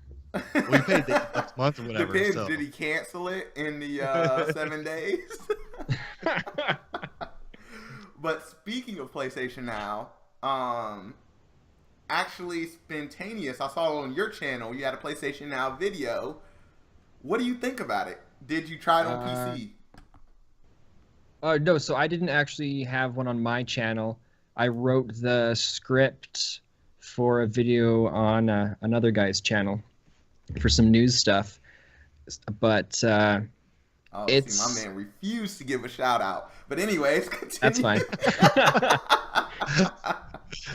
[SPEAKER 2] We paid next month or whatever.
[SPEAKER 1] Depends.
[SPEAKER 2] So.
[SPEAKER 1] Did he cancel it in the 7 days? But speaking of PlayStation Now, actually Spentaneous, I saw on your channel you had a PlayStation Now video. What do you think about it? Did you try it on PC?
[SPEAKER 3] No, so I didn't actually have one on my channel. I wrote the script for a video on another guy's channel for some news stuff. But it's...
[SPEAKER 1] See, my man refused to give a shout out. But anyways, continue.
[SPEAKER 3] That's fine.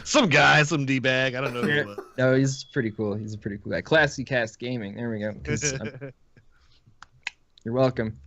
[SPEAKER 2] Some guy, some D-bag. I don't know. Who
[SPEAKER 3] No, he's pretty cool. He's a pretty cool guy. Classy Cast Gaming. There we go. You're welcome.